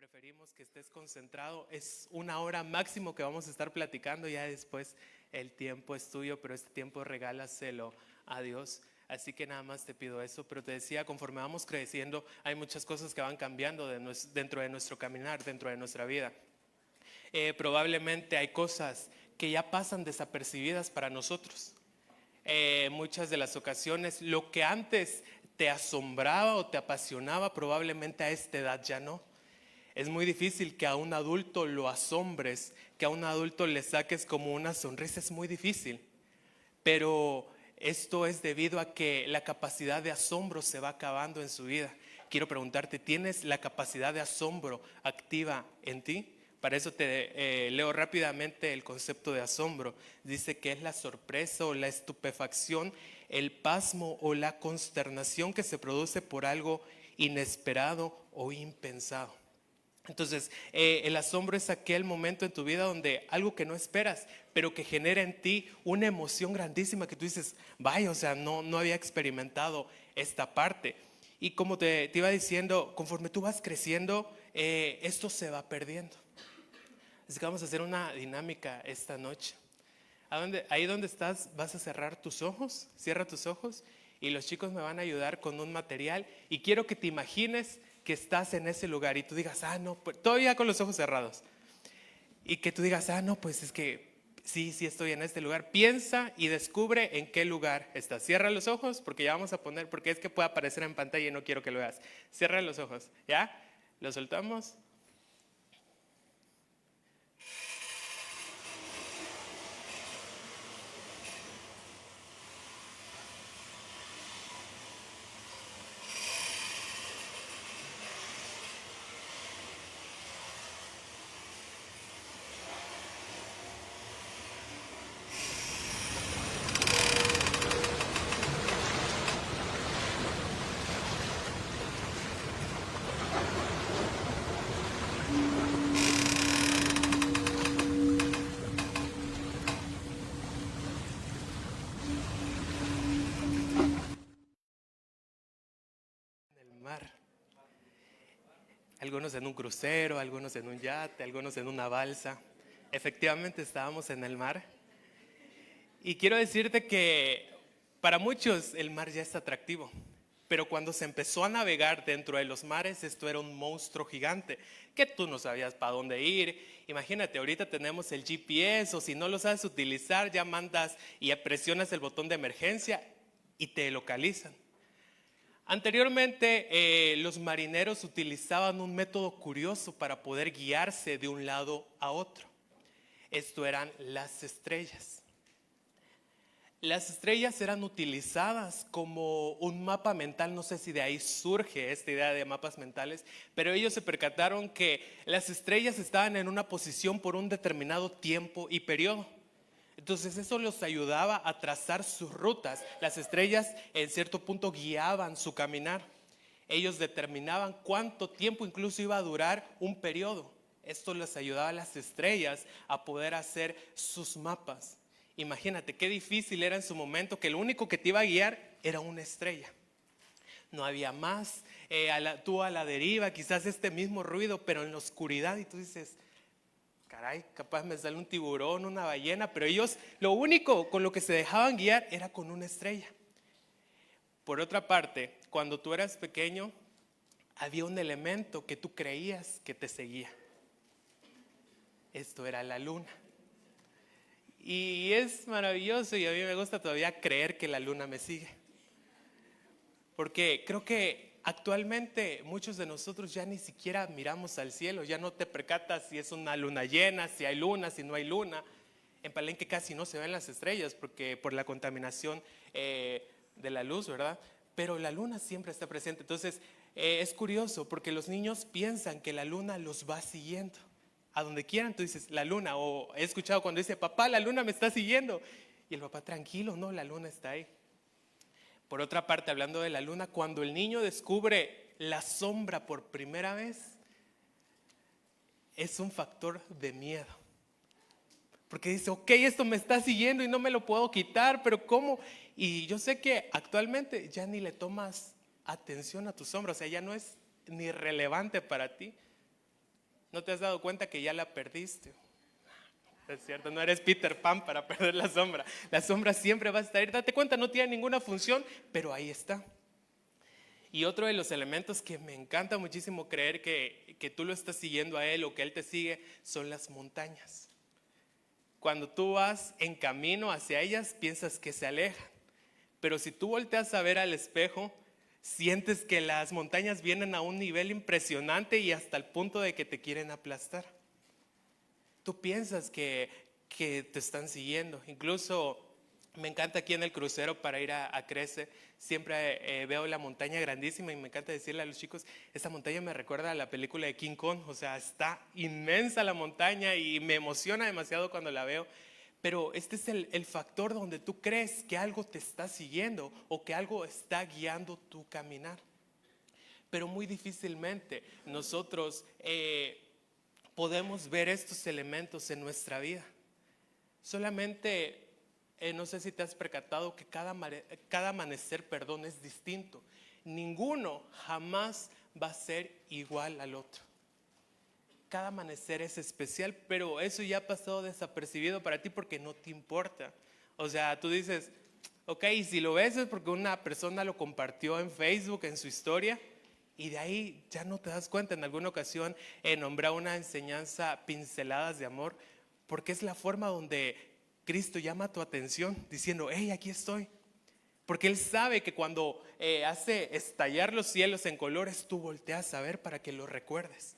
preferimos que estés concentrado. Es una hora máximo que vamos a estar platicando, ya después el tiempo es tuyo, pero este tiempo regálaselo a Dios. Así que nada más te pido eso, pero te decía, conforme vamos creciendo, hay muchas cosas que van cambiando dentro de nuestro caminar, dentro de nuestra vida. Probablemente hay cosas que ya pasan desapercibidas para nosotros. Muchas de las ocasiones, lo que antes te asombraba o te apasionaba, probablemente a esta edad ya no. Es muy difícil que a un adulto lo asombres, que a un adulto le saques como una sonrisa, es muy difícil. Pero esto es debido a que la capacidad de asombro se va acabando en su vida. Quiero preguntarte, ¿tienes la capacidad de asombro activa en ti? Para eso te leo rápidamente el concepto de asombro. Dice que es la sorpresa o la estupefacción, el pasmo o la consternación que se produce por algo inesperado o impensado. Entonces, el asombro es aquel momento en tu vida donde algo que no esperas, pero que genera en ti una emoción grandísima que tú dices, vaya, o sea, no había experimentado esta parte. Y como te iba diciendo, conforme tú vas creciendo, esto se va perdiendo. Así que vamos a hacer una dinámica esta noche. Ahí donde estás, vas a cerrar tus ojos, cierra tus ojos y los chicos me van a ayudar con un material y quiero que te imagines que estás en ese lugar y tú digas, no, pues, todavía con los ojos cerrados. Y que tú digas, no, pues es que sí estoy en este lugar. Piensa y descubre en qué lugar estás. Cierra los ojos porque ya vamos a poner, porque es que puede aparecer en pantalla y no quiero que lo veas. Cierra los ojos, ¿ya? Lo soltamos. Mar. Algunos en un crucero, algunos en un yate, algunos en una balsa. Efectivamente estábamos en el mar. Y quiero decirte que para muchos el mar ya es atractivo. Pero cuando se empezó a navegar dentro de los mares, esto era un monstruo gigante que tú no sabías para dónde ir. Imagínate, ahorita tenemos el GPS o si no lo sabes utilizar, ya mandas y presionas el botón de emergencia y te localizan. Anteriormente, los marineros utilizaban un método curioso para poder guiarse de un lado a otro. Esto eran las estrellas. Las estrellas eran utilizadas como un mapa mental, no sé si de ahí surge esta idea de mapas mentales, pero ellos se percataron que las estrellas estaban en una posición por un determinado tiempo y periodo. Entonces eso los ayudaba a trazar sus rutas. Las estrellas en cierto punto guiaban su caminar. Ellos determinaban cuánto tiempo incluso iba a durar un periodo. Esto les ayudaba a las estrellas a poder hacer sus mapas. Imagínate qué difícil era en su momento que lo único que te iba a guiar era una estrella. No había más, tú a la deriva, quizás este mismo ruido, pero en la oscuridad y tú dices, caray, capaz me sale un tiburón, una ballena, pero ellos lo único con lo que se dejaban guiar era con una estrella. Por otra parte, cuando tú eras pequeño, había un elemento que tú creías que te seguía. Esto era la luna. Y es maravilloso y a mí me gusta todavía creer que la luna me sigue. Porque creo que actualmente muchos de nosotros ya ni siquiera miramos al cielo, ya no te percatas si es una luna llena, si hay luna, si no hay luna. En Palenque casi no se ven las estrellas porque por la contaminación de la luz, ¿verdad? Pero la luna siempre está presente. Entonces es curioso porque los niños piensan que la luna los va siguiendo. A donde quieran tú dices la luna, o he escuchado cuando dice papá, la luna me está siguiendo. Y el papá, tranquilo, no, la luna está ahí. Por otra parte, hablando de la luna, cuando el niño descubre la sombra por primera vez, es un factor de miedo. Porque dice, ok, esto me está siguiendo y no me lo puedo quitar, pero ¿cómo? Y yo sé que actualmente ya ni le tomas atención a tu sombra, o sea, ya no es ni relevante para ti. ¿No te has dado cuenta que ya la perdiste? Es cierto, no eres Peter Pan para perder la sombra. La sombra siempre va a estar ahí. Date cuenta, no tiene ninguna función, pero ahí está. Y otro de los elementos que me encanta muchísimo creer que tú lo estás siguiendo a Él o que Él te sigue son las montañas. Cuando tú vas en camino hacia ellas, piensas que se alejan. Pero si tú volteas a ver al espejo, sientes que las montañas vienen a un nivel impresionante y hasta el punto de que te quieren aplastar. Tú piensas que te están siguiendo. Incluso me encanta aquí en el crucero para ir a Crece, siempre veo la montaña grandísima y me encanta decirle a los chicos, esta montaña me recuerda a la película de King Kong, o sea, está inmensa la montaña y me emociona demasiado cuando la veo. Pero este es el factor donde tú crees que algo te está siguiendo o que algo está guiando tu caminar. Pero muy difícilmente nosotros podemos ver estos elementos en nuestra vida. Solamente, no sé si te has percatado que cada amanecer, es distinto. Ninguno jamás va a ser igual al otro. Cada amanecer es especial, pero eso ya ha pasado desapercibido para ti porque no te importa. O sea, tú dices, ok, si lo ves es porque una persona lo compartió en Facebook, en su historia, y de ahí ya no te das cuenta. En alguna ocasión nombré una enseñanza pinceladas de amor, porque es la forma donde Cristo llama tu atención diciendo, hey, aquí estoy. Porque Él sabe que cuando hace estallar los cielos en colores, tú volteas a ver para que lo recuerdes.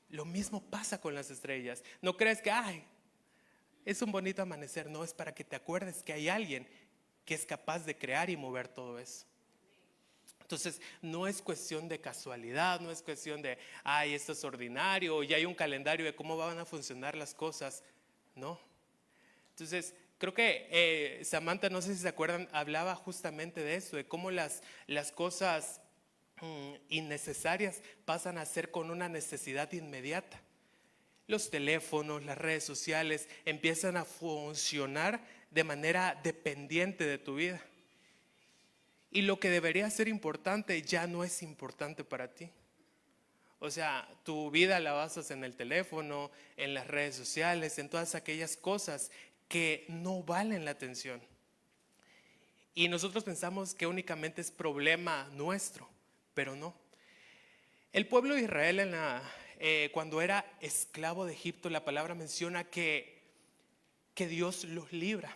Lo mismo pasa con las estrellas. No crees que, es un bonito amanecer. No, es para que te acuerdes que hay alguien que es capaz de crear y mover todo eso. Entonces, no es cuestión de casualidad, no es cuestión de, esto es ordinario, ya hay un calendario de cómo van a funcionar las cosas. No. Entonces, creo que Samantha, no sé si se acuerdan, hablaba justamente de eso, de cómo las cosas innecesarias pasan a ser con una necesidad inmediata. Los teléfonos, las redes sociales empiezan a funcionar de manera dependiente de tu vida. Y lo que debería ser importante ya no es importante para ti. O sea, tu vida la basas en el teléfono, en las redes sociales, en todas aquellas cosas que no valen la atención. Y nosotros pensamos que únicamente es problema nuestro, pero no. El pueblo de Israel cuando era esclavo de Egipto, la palabra menciona que Dios los libra.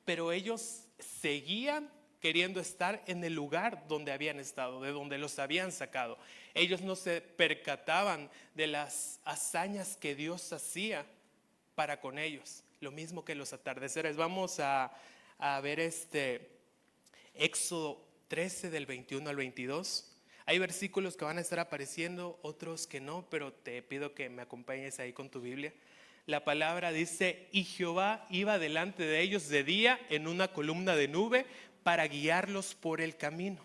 Pero ellos seguían queriendo estar en el lugar donde habían estado, de donde los habían sacado. Ellos no se percataban de las hazañas que Dios hacía para con ellos. Lo mismo que los atardeceres. Vamos a ver Éxodo 13 del 21 al 22. Hay versículos que van a estar apareciendo, otros que no, pero te pido que me acompañes ahí con tu Biblia. La palabra dice, y Jehová iba delante de ellos de día en una columna de nube para guiarlos por el camino,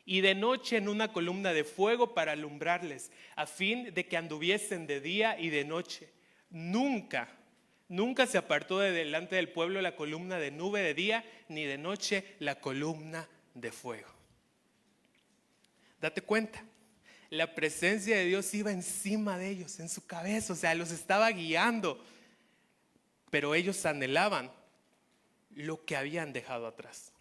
y de noche en una columna de fuego para alumbrarles, a fin de que anduviesen de día y de noche. Nunca se apartó de delante del pueblo la columna de nube de día, ni de noche la columna de fuego. Date cuenta, la presencia de Dios iba encima de ellos, en su cabeza, o sea, los estaba guiando. Pero ellos anhelaban lo que habían dejado atrás.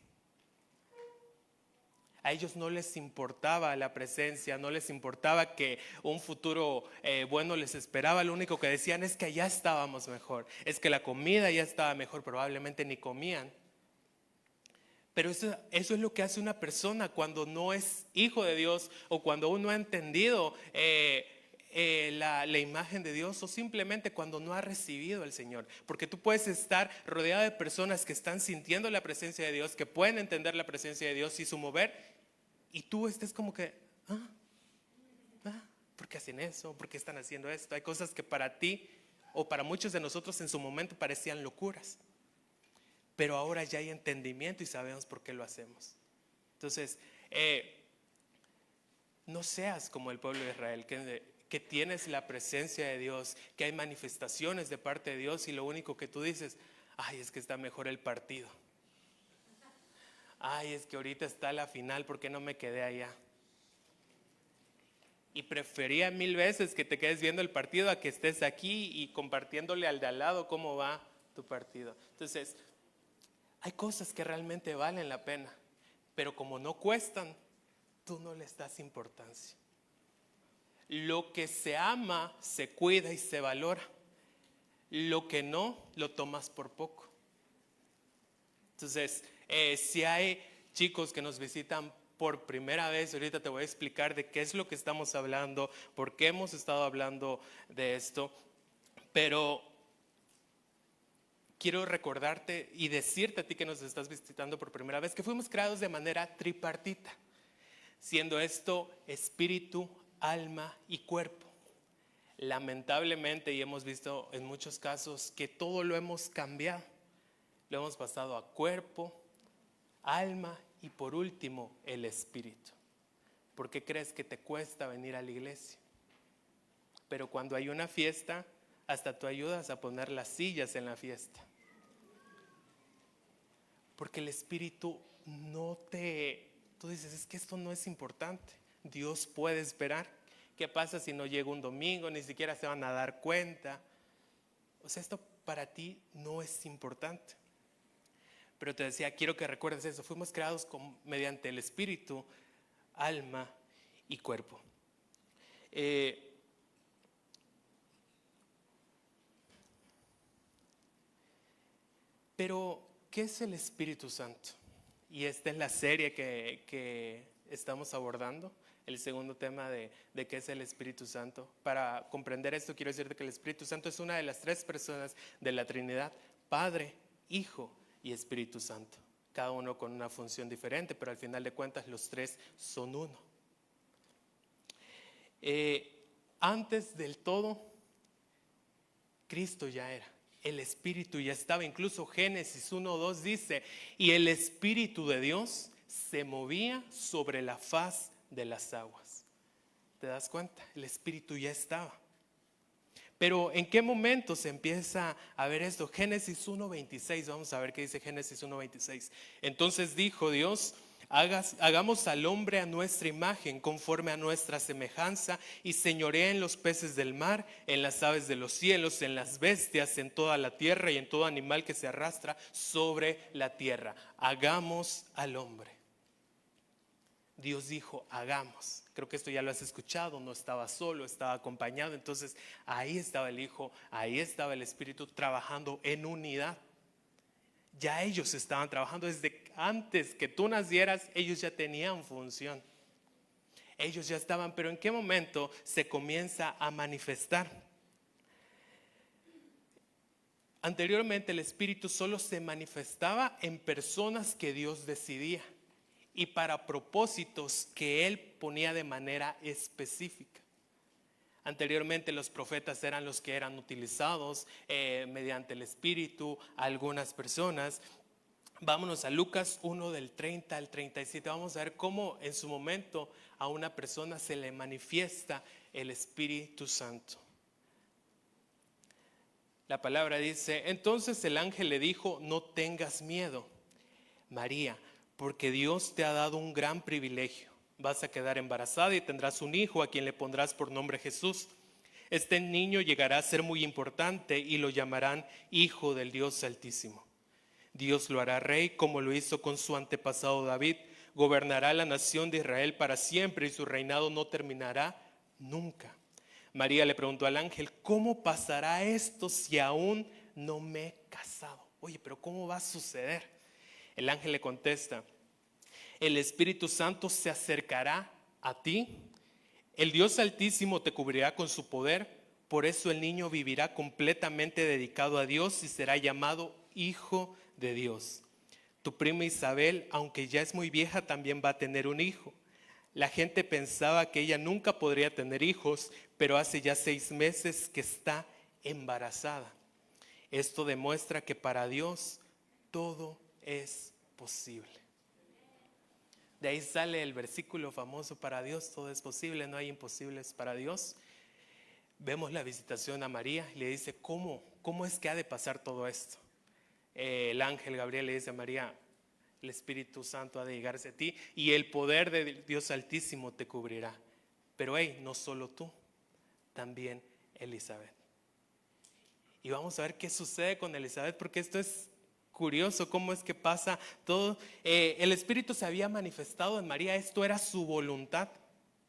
A ellos no les importaba la presencia, no les importaba que un futuro bueno les esperaba. Lo único que decían es que allá estábamos mejor, es que la comida ya estaba mejor, probablemente ni comían. Pero eso es lo que hace una persona cuando no es hijo de Dios, o cuando uno ha entendido la imagen de Dios, o simplemente cuando no ha recibido al Señor. Porque tú puedes estar rodeado de personas que están sintiendo la presencia de Dios, que pueden entender la presencia de Dios y su mover, y tú estés como que, ¿por qué hacen eso? ¿Por qué están haciendo esto? Hay cosas que para ti o para muchos de nosotros en su momento parecían locuras, pero ahora ya hay entendimiento y sabemos por qué lo hacemos. Entonces, no seas como el pueblo de Israel, que tienes la presencia de Dios, que hay manifestaciones de parte de Dios y lo único que tú dices, es que está mejor el partido. Es que ahorita está la final, ¿por qué no me quedé allá? Y prefería 1000 veces que te quedes viendo el partido a que estés aquí y compartiéndole al de al lado cómo va tu partido. Entonces, hay cosas que realmente valen la pena, pero como no cuestan, tú no les das importancia. Lo que se ama, se cuida y se valora. Lo que no, lo tomas por poco. Entonces, si hay chicos que nos visitan por primera vez, ahorita te voy a explicar de qué es lo que estamos hablando, por qué hemos estado hablando de esto, pero quiero recordarte y decirte a ti que nos estás visitando por primera vez que fuimos creados de manera tripartita, siendo esto espíritu, alma y cuerpo. Lamentablemente, y hemos visto en muchos casos que todo lo hemos cambiado, lo hemos pasado a cuerpo, alma y por último el espíritu. ¿Por qué crees que te cuesta venir a la iglesia? Pero cuando hay una fiesta, hasta tú ayudas a poner las sillas en la fiesta. Porque el espíritu tú dices, es que esto no es importante. Dios puede esperar. ¿Qué pasa si no llega un domingo? Ni siquiera se van a dar cuenta. O sea, esto para ti no es importante. Pero te decía, quiero que recuerdes eso. Fuimos creados mediante el espíritu, alma y cuerpo. Pero, ¿qué es el Espíritu Santo? Y esta es la serie que estamos abordando, el segundo tema de qué es el Espíritu Santo. Para comprender esto, quiero decirte que el Espíritu Santo es una de las 3 personas de la Trinidad: Padre, Hijo y Espíritu Santo. Cada uno con una función diferente, pero al final de cuentas los 3 son uno. Antes del todo, Cristo ya era. El Espíritu ya estaba. Incluso Génesis 1:2 dice: y el Espíritu de Dios se movía sobre la faz de las aguas. ¿Te das cuenta? El Espíritu ya estaba. Pero ¿en qué momento se empieza a ver esto? Génesis 1:26, vamos a ver qué dice Génesis 1:26. Entonces dijo Dios: hagamos al hombre a nuestra imagen, conforme a nuestra semejanza, y señorea en los peces del mar, en las aves de los cielos, en las bestias, en toda la tierra y en todo animal que se arrastra sobre la tierra. Hagamos al hombre. Dios dijo, hagamos. Creo que esto ya lo has escuchado. No estaba solo, estaba acompañado. Entonces ahí estaba el Hijo, ahí estaba el Espíritu trabajando en unidad. Ya ellos estaban trabajando desde antes que tú nacieras. Ellos ya tenían función. Ellos ya estaban, pero ¿en qué momento se comienza a manifestar? Anteriormente el Espíritu solo se manifestaba en personas que Dios decidía y para propósitos que Él ponía de manera específica. Anteriormente los profetas eran los que eran utilizados mediante el Espíritu a algunas personas. Vámonos a Lucas 1 del 30 al 37. Vamos a ver cómo en su momento a una persona se le manifiesta el Espíritu Santo. La palabra dice: entonces el ángel le dijo: no tengas miedo, María, porque Dios te ha dado un gran privilegio. Vas a quedar embarazada y tendrás un hijo a quien le pondrás por nombre Jesús. Este niño llegará a ser muy importante y lo llamarán Hijo del Dios Altísimo. Dios lo hará rey como lo hizo con su antepasado David. Gobernará la nación de Israel para siempre y su reinado no terminará nunca. María le preguntó al ángel: ¿cómo pasará esto si aún no me he casado? Oye, pero ¿cómo va a suceder? El ángel le contesta: el Espíritu Santo se acercará a ti, el Dios Altísimo te cubrirá con su poder, por eso el niño vivirá completamente dedicado a Dios y será llamado Hijo de Dios. Tu prima Isabel, aunque ya es muy vieja, también va a tener un hijo. La gente pensaba que ella nunca podría tener hijos, pero hace ya 6 meses que está embarazada. Esto demuestra que para Dios todo es posible. De ahí sale el versículo famoso: para Dios todo es posible, no hay imposibles para Dios. Vemos la visitación a María y le dice: ¿cómo es que ha de pasar todo esto? El ángel Gabriel le dice a María: el Espíritu Santo ha de llegarse a ti y el poder de Dios Altísimo te cubrirá. Pero hey, no solo tú, también Elizabeth. Y vamos a ver qué sucede con Elizabeth, porque esto es curioso, cómo es que pasa todo. El Espíritu se había manifestado en María, esto era su voluntad.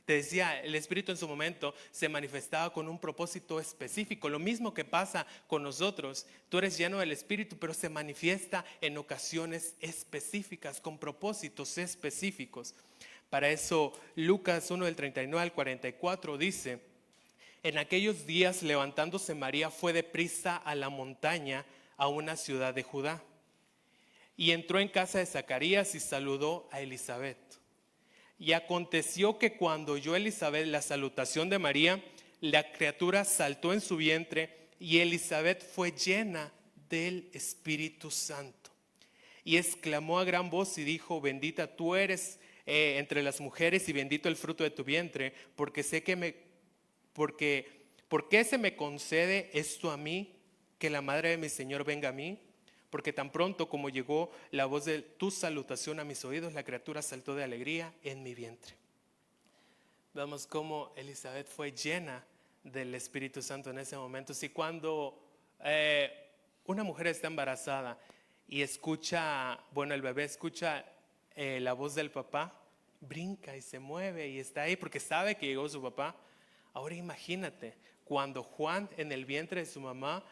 Te decía, el Espíritu en su momento se manifestaba con un propósito específico. Lo mismo que pasa con nosotros. Tú eres lleno del Espíritu, pero se manifiesta en ocasiones específicas, con propósitos específicos. Para eso Lucas 1 del 39 al 44 dice: en aquellos días, levantándose María, fue deprisa a la montaña, a una ciudad de Judá, y entró en casa de Zacarías y saludó a Elizabeth. Y aconteció que cuando oyó Elizabeth la salutación de María, la criatura saltó en su vientre, y Elizabeth fue llena del Espíritu Santo. Y exclamó a gran voz y dijo: bendita tú eres entre las mujeres, y bendito el fruto de tu vientre, porque ¿por qué se me concede esto a mí, que la madre de mi Señor venga a mí? Porque tan pronto como llegó la voz de tu salutación a mis oídos, la criatura saltó de alegría en mi vientre. Vemos cómo Elizabeth fue llena del Espíritu Santo en ese momento. Si cuando una mujer está embarazada y escucha, el bebé escucha la voz del papá, brinca y se mueve y está ahí porque sabe que llegó su papá. Ahora imagínate, cuando Juan en el vientre de su mamá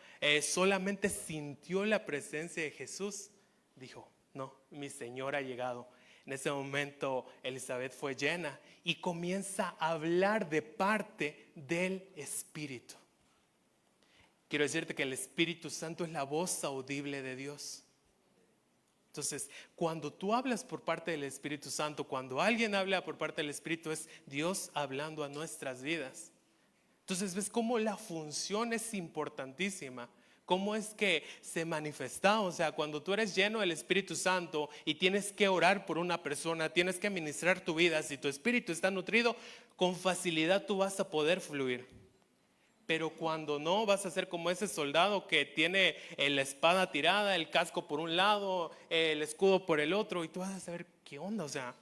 solamente sintió la presencia de Jesús, dijo: no, mi Señor ha llegado. En ese momento Elizabeth fue llena y comienza a hablar de parte del Espíritu. Quiero decirte que el Espíritu Santo es la voz audible de Dios. Entonces, cuando tú hablas por parte del Espíritu Santo, cuando alguien habla por parte del Espíritu, es Dios hablando a nuestras vidas. Entonces ves cómo la función es importantísima, cómo es que se manifiesta. O sea, cuando tú eres lleno del Espíritu Santo y tienes que orar por una persona, tienes que ministrar tu vida, si tu espíritu está nutrido, con facilidad tú vas a poder fluir. Pero cuando no, vas a ser como ese soldado que tiene la espada tirada, el casco por un lado, el escudo por el otro, y tú vas a saber qué onda, o sea.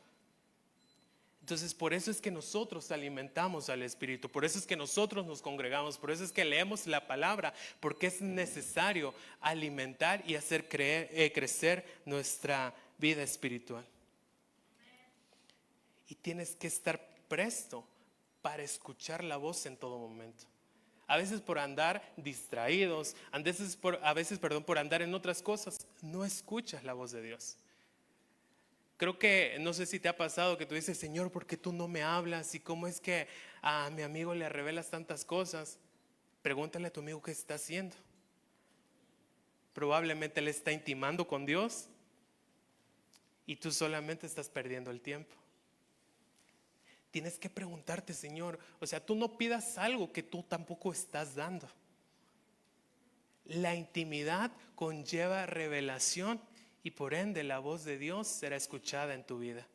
Entonces, por eso es que nosotros alimentamos al Espíritu, por eso es que nosotros nos congregamos, por eso es que leemos la palabra, porque es necesario alimentar y hacer crecer nuestra vida espiritual. Y tienes que estar presto para escuchar la voz en todo momento. A veces por andar distraídos, a veces por andar en otras cosas, no escuchas la voz de Dios. Creo que, no sé si te ha pasado que tú dices: Señor, ¿por qué tú no me hablas? ¿Y cómo es que a mi amigo le revelas tantas cosas? Pregúntale a tu amigo qué está haciendo. Probablemente él está intimando con Dios y tú solamente estás perdiendo el tiempo. Tienes que preguntarte: Señor, o sea, tú no pidas algo que tú tampoco estás dando. La intimidad conlleva revelación y por ende la voz de Dios será escuchada en tu vida.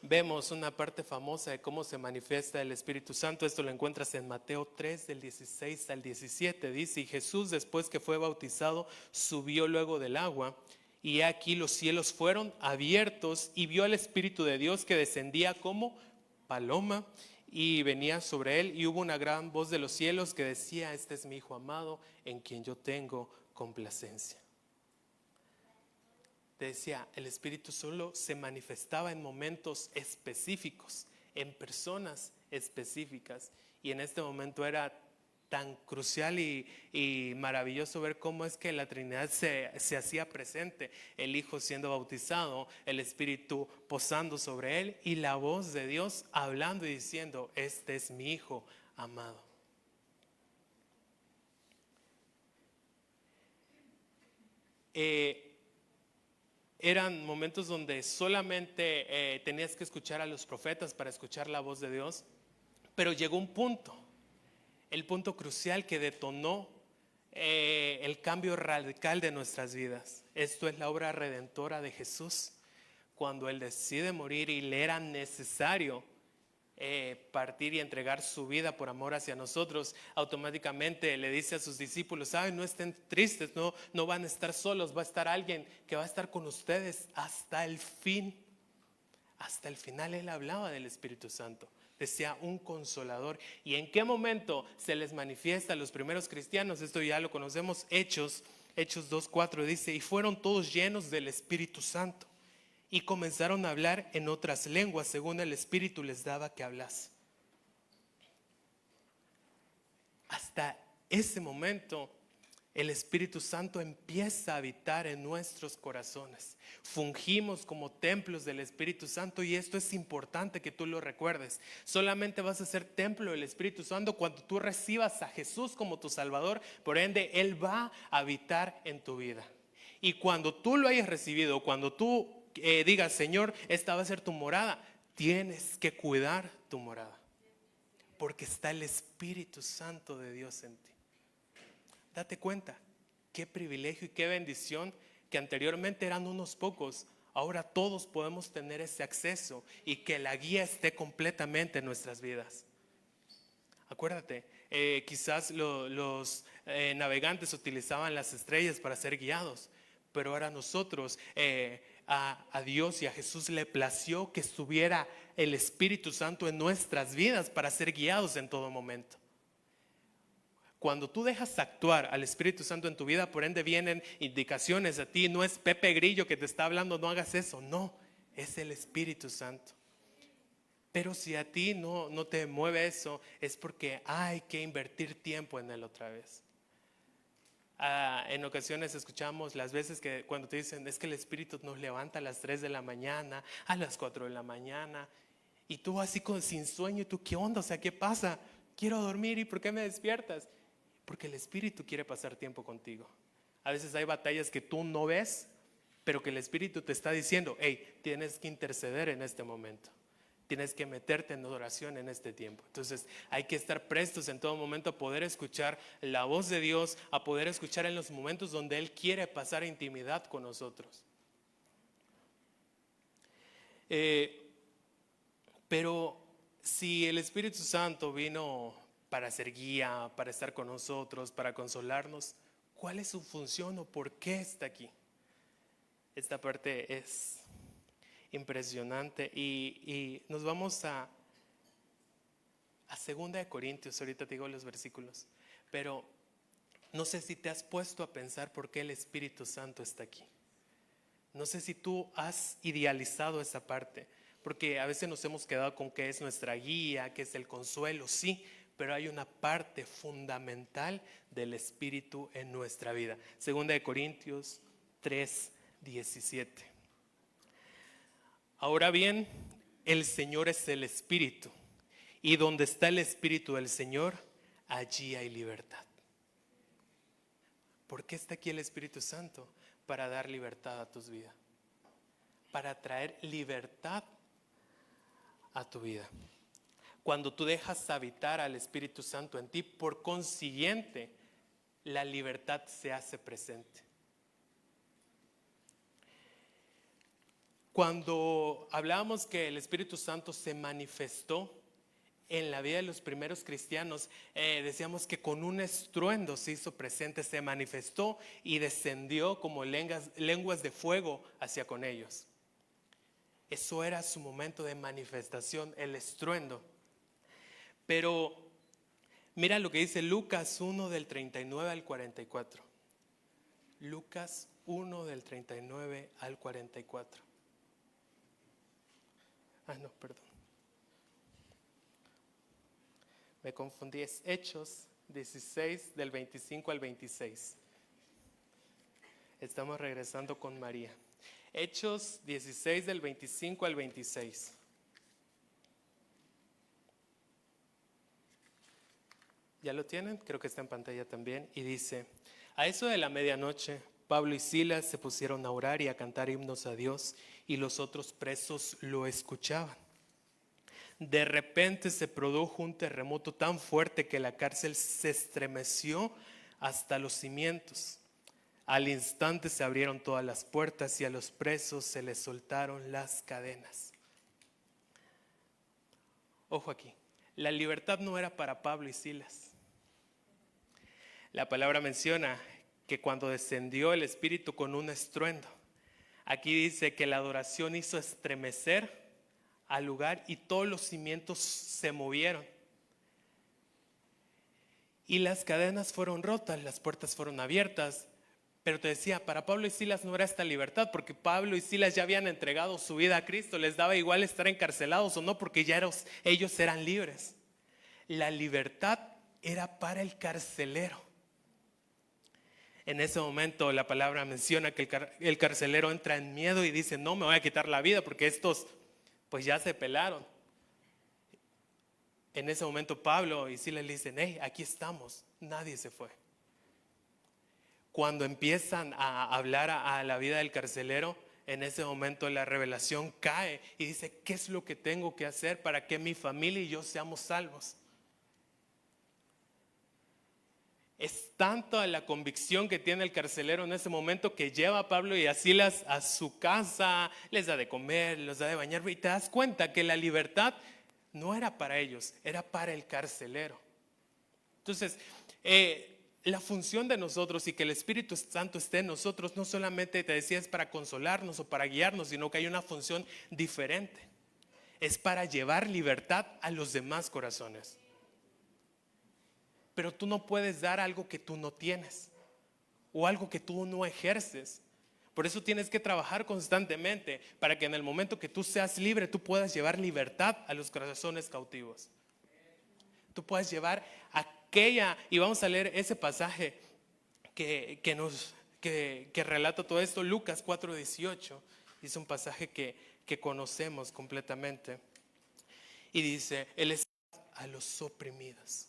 Vemos una parte famosa de cómo se manifiesta el Espíritu Santo. Esto lo encuentras en Mateo 3 del 16 al 17. Dice: y Jesús, después que fue bautizado, subió luego del agua, y aquí los cielos fueron abiertos, y vio al Espíritu de Dios que descendía como paloma y venía sobre él, y hubo una gran voz de los cielos que decía: este es mi Hijo amado, en quien yo tengo complacencia. Te decía, el Espíritu solo se manifestaba en momentos específicos, en personas específicas, y en este momento era tan crucial y maravilloso ver cómo es que la Trinidad se hacía presente: el Hijo siendo bautizado, el Espíritu posando sobre él y la voz de Dios hablando y diciendo: este es mi Hijo amado. Eran momentos donde solamente tenías que escuchar a los profetas para escuchar la voz de Dios, pero llegó un punto, el punto crucial que detonó el cambio radical de nuestras vidas. Esto es la obra redentora de Jesús, cuando Él decide morir y le era necesario partir y entregar su vida por amor hacia nosotros. Automáticamente le dice a sus discípulos: ¿saben? No estén tristes, no van a estar solos, va a estar alguien que va a estar con ustedes hasta el fin. Hasta el final él hablaba del Espíritu Santo. Decía un consolador. ¿Y en qué momento se les manifiesta a los primeros cristianos? Esto ya lo conocemos, Hechos 2:4 dice, y fueron todos llenos del Espíritu Santo y comenzaron a hablar en otras lenguas según el Espíritu les daba que hablase. Hasta ese momento el Espíritu Santo empieza a habitar en nuestros corazones. Fungimos como templos del Espíritu Santo y esto es importante que tú lo recuerdes. Solamente vas a ser templo del Espíritu Santo cuando tú recibas a Jesús como tu Salvador. Por ende, Él va a habitar en tu vida. Y cuando tú lo hayas recibido, cuando tú digas, Señor, esta va a ser tu morada, tienes que cuidar tu morada. Porque está el Espíritu Santo de Dios en ti. Date cuenta, qué privilegio y qué bendición que anteriormente eran unos pocos, ahora todos podemos tener ese acceso y que la guía esté completamente en nuestras vidas. Acuérdate, quizás los navegantes utilizaban las estrellas para ser guiados, pero ahora nosotros, a Dios y a Jesús le plació que estuviera el Espíritu Santo en nuestras vidas para ser guiados en todo momento. Cuando tú dejas actuar al Espíritu Santo en tu vida, por ende vienen indicaciones a ti. No es Pepe Grillo que te está hablando, no hagas eso. No, es el Espíritu Santo. Pero si a ti no te mueve eso, es porque hay que invertir tiempo en él otra vez. En ocasiones escuchamos las veces que cuando te dicen es que el Espíritu nos levanta a las 3 de la mañana, a las 4 de la mañana. Y tú así sin sueño, ¿y tú qué onda? O sea, ¿qué pasa? Quiero dormir, ¿y por qué me despiertas? Porque el Espíritu quiere pasar tiempo contigo. A veces hay batallas que tú no ves, pero que el Espíritu te está diciendo, hey, tienes que interceder en este momento. Tienes que meterte en oración en este tiempo. Entonces hay que estar prestos en todo momento a poder escuchar la voz de Dios, a poder escuchar en los momentos donde Él quiere pasar intimidad con nosotros. Pero si el Espíritu Santo vino para ser guía, para estar con nosotros, para consolarnos, ¿cuál es su función o por qué está aquí? Esta parte es impresionante y nos vamos a 2 de Corintios, ahorita te digo los versículos, pero no sé si te has puesto a pensar por qué el Espíritu Santo está aquí. No sé si tú has idealizado esa parte, porque a veces nos hemos quedado con que es nuestra guía, que es el consuelo, sí, pero hay una parte fundamental del Espíritu en nuestra vida. 2 de Corintios 3:17. Ahora bien, el Señor es el Espíritu, y donde está el Espíritu del Señor, allí hay libertad. ¿Por qué está aquí el Espíritu Santo? Para dar libertad a tus vidas, para traer libertad a tu vida. Cuando tú dejas habitar al Espíritu Santo en ti, por consiguiente, la libertad se hace presente. Cuando hablábamos que el Espíritu Santo se manifestó en la vida de los primeros cristianos, decíamos que con un estruendo se hizo presente, se manifestó y descendió como lenguas de fuego hacia con ellos. Eso era su momento de manifestación, el estruendo. Pero mira lo que dice Lucas 1 del 39 al 44. Lucas 1 del 39 al 44. No, perdón. Me confundí, es Hechos 16 del 25 al 26. Estamos regresando con María. Hechos 16 del 25 al 26. ¿Ya lo tienen? Creo que está en pantalla también. Y dice, a eso de la medianoche, Pablo y Silas se pusieron a orar y a cantar himnos a Dios, y los otros presos lo escuchaban. De repente se produjo un terremoto tan fuerte que la cárcel se estremeció hasta los cimientos. Al instante se abrieron todas las puertas y a los presos se les soltaron las cadenas. Ojo aquí, la libertad no era para Pablo y Silas. La palabra menciona que cuando descendió el Espíritu con un estruendo, aquí dice que la adoración hizo estremecer al lugar y todos los cimientos se movieron. Y las cadenas fueron rotas, las puertas fueron abiertas. Pero te decía, para Pablo y Silas no era esta libertad, porque Pablo y Silas ya habían entregado su vida a Cristo. Les daba igual estar encarcelados o no, porque ellos eran libres. La libertad era para el carcelero. En ese momento la palabra menciona que el carcelero entra en miedo y dice: no, me voy a quitar la vida porque estos pues ya se pelaron. En ese momento Pablo y Silas le dicen: hey, aquí estamos, nadie se fue. Cuando empiezan a hablar a la vida del carcelero, en ese momento la revelación cae y dice: ¿qué es lo que tengo que hacer para que mi familia y yo seamos salvos? Es tanta la convicción que tiene el carcelero en ese momento que lleva a Pablo y a Silas a su casa, les da de comer, les da de bañar, y te das cuenta que la libertad no era para ellos, era para el carcelero. Entonces, la función de nosotros y que el Espíritu Santo esté en nosotros no solamente, te decía, es para consolarnos o para guiarnos, sino que hay una función diferente. Es para llevar libertad a los demás corazones. Pero tú no puedes dar algo que tú no tienes o algo que tú no ejerces. Por eso tienes que trabajar constantemente para que en el momento que tú seas libre, tú puedas llevar libertad a los corazones cautivos. Tú puedas llevar aquella, y vamos a leer ese pasaje que relata todo esto, Lucas 4:18. Es un pasaje que conocemos completamente. Y dice: Él es a los oprimidos.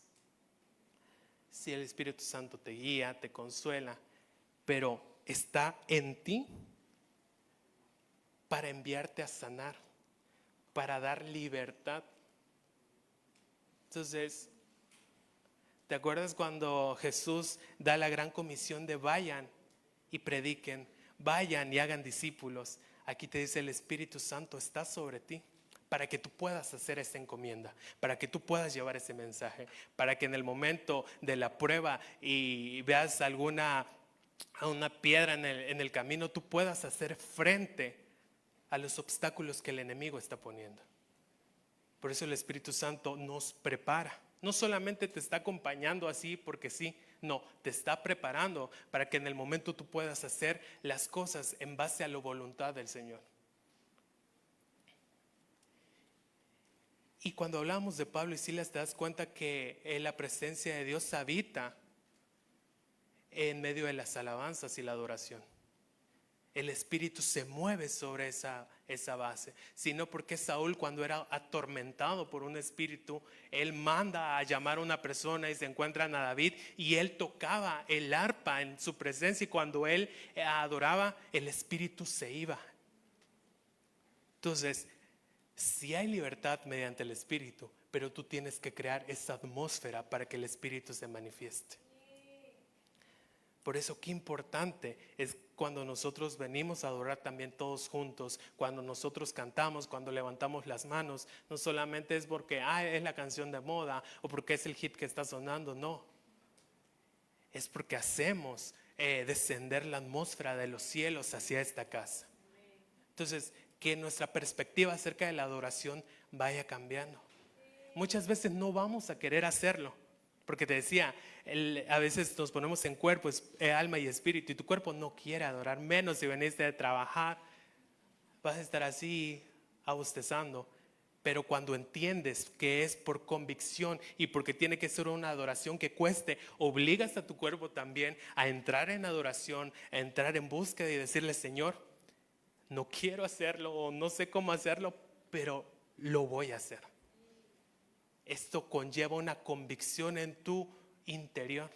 Si el Espíritu Santo te guía, te consuela, pero está en ti para enviarte a sanar, para dar libertad. Entonces, ¿te acuerdas cuando Jesús da la gran comisión de vayan y prediquen, vayan y hagan discípulos? Aquí te dice: el Espíritu Santo está sobre ti para que tú puedas hacer esa encomienda, para que tú puedas llevar ese mensaje, para que en el momento de la prueba y veas una piedra en el camino, tú puedas hacer frente a los obstáculos que el enemigo está poniendo. Por eso el Espíritu Santo nos prepara. No solamente te está acompañando así porque sí, no, te está preparando para que en el momento tú puedas hacer las cosas en base a la voluntad del Señor. Y cuando hablamos de Pablo y Silas, te das cuenta que la presencia de Dios habita en medio de las alabanzas y la adoración. El Espíritu se mueve sobre esa base, sino porque Saúl, cuando era atormentado por un espíritu, él manda a llamar a una persona y se encuentran a David, y él tocaba el arpa en su presencia, y cuando él adoraba, el espíritu se iba. Entonces, sí hay libertad mediante el Espíritu, pero tú tienes que crear esa atmósfera para que el Espíritu se manifieste. Por eso qué importante es cuando nosotros venimos a adorar también todos juntos, cuando nosotros cantamos, cuando levantamos las manos. No solamente es porque es la canción de moda o porque es el hit que está sonando, no. Es porque hacemos descender la atmósfera de los cielos hacia esta casa. Entonces, que nuestra perspectiva acerca de la adoración vaya cambiando. Muchas veces no vamos a querer hacerlo, porque te decía, a veces nos ponemos en cuerpo, alma y espíritu, y tu cuerpo no quiere adorar, menos si veniste de trabajar, vas a estar así abostezando. Pero cuando entiendes que es por convicción y porque tiene que ser una adoración que cueste, obligas a tu cuerpo también a entrar en adoración, a entrar en búsqueda y decirle: Señor, no quiero hacerlo o no sé cómo hacerlo, pero lo voy a hacer. Esto conlleva una convicción en tu interior.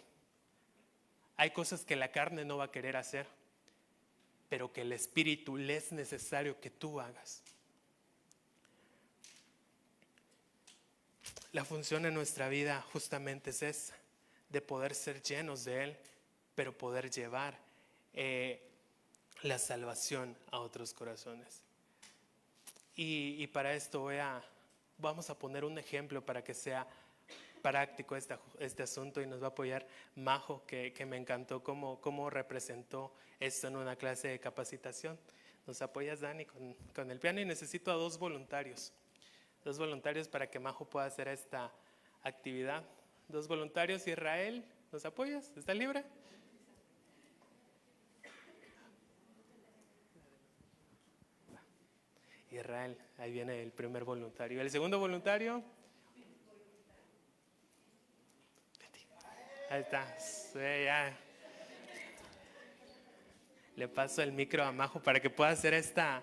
Hay cosas que la carne no va a querer hacer, pero que el Espíritu le es necesario que tú hagas. La función en nuestra vida justamente es esa, de poder ser llenos de Él, pero poder llevar la salvación a otros corazones. Y para esto vamos a poner un ejemplo para que sea práctico este asunto, y nos va a apoyar Majo, que me encantó cómo representó esto en una clase de capacitación. Nos apoyas, Dani, con el piano, y necesito a 2 voluntarios. 2 voluntarios para que Majo pueda hacer esta actividad. 2 voluntarios. Israel, ¿nos apoyas? ¿Está libre? Israel, ahí viene el primer voluntario. ¿El segundo voluntario? Ahí está. Sí, ya. Le paso el micro a Majo para que pueda hacer esta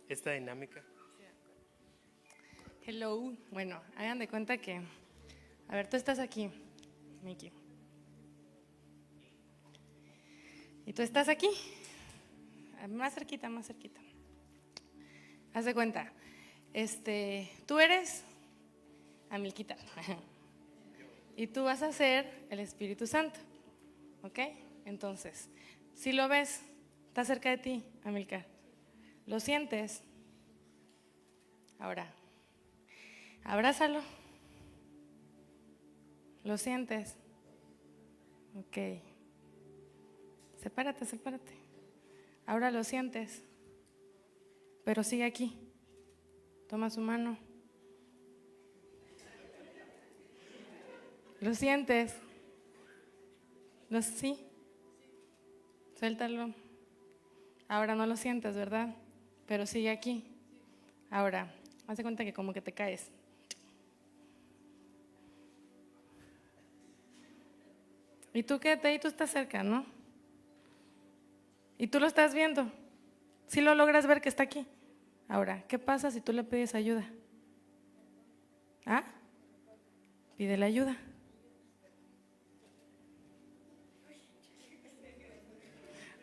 dinámica. Hello. Bueno, hagan de cuenta que... A ver, tú estás aquí, Miki. Y tú estás aquí. Más cerquita, más cerquita. Haz de cuenta. Tú eres Amilquita. Y tú vas a ser el Espíritu Santo. ¿Ok? Entonces, si lo ves, está cerca de ti, Amilcar. ¿Lo sientes? Ahora, abrázalo. ¿Lo sientes? Ok. Sepárate, sepárate. Ahora lo sientes. Pero sigue aquí. Toma su mano. ¿Lo sientes? ¿Sí? Suéltalo. Ahora no lo sientes, ¿verdad? Pero sigue aquí. Ahora, haz de cuenta que como que te caes. Y tú quédate ahí, tú estás cerca, ¿no? Y tú lo estás viendo. Sí lo logras ver que está aquí. Ahora, ¿qué pasa si tú le pides ayuda? ¿Ah? Pídele ayuda.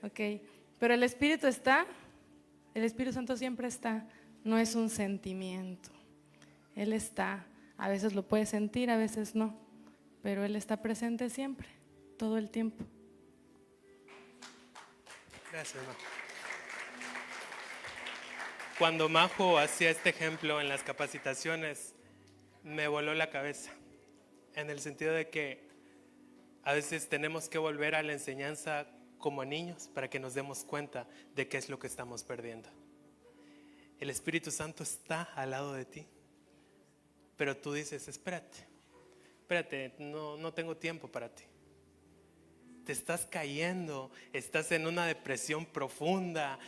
Ok, pero el Espíritu está, el Espíritu Santo siempre está, no es un sentimiento. Él está, a veces lo puedes sentir, a veces no, pero Él está presente siempre, todo el tiempo. Gracias, Majo. Cuando Majo hacía este ejemplo en las capacitaciones, me voló la cabeza, en el sentido de que a veces tenemos que volver a la enseñanza como niños para que nos demos cuenta de qué es lo que estamos perdiendo. El Espíritu Santo está al lado de ti, pero tú dices, espérate, no tengo tiempo para ti. Te estás cayendo, estás en una depresión profunda.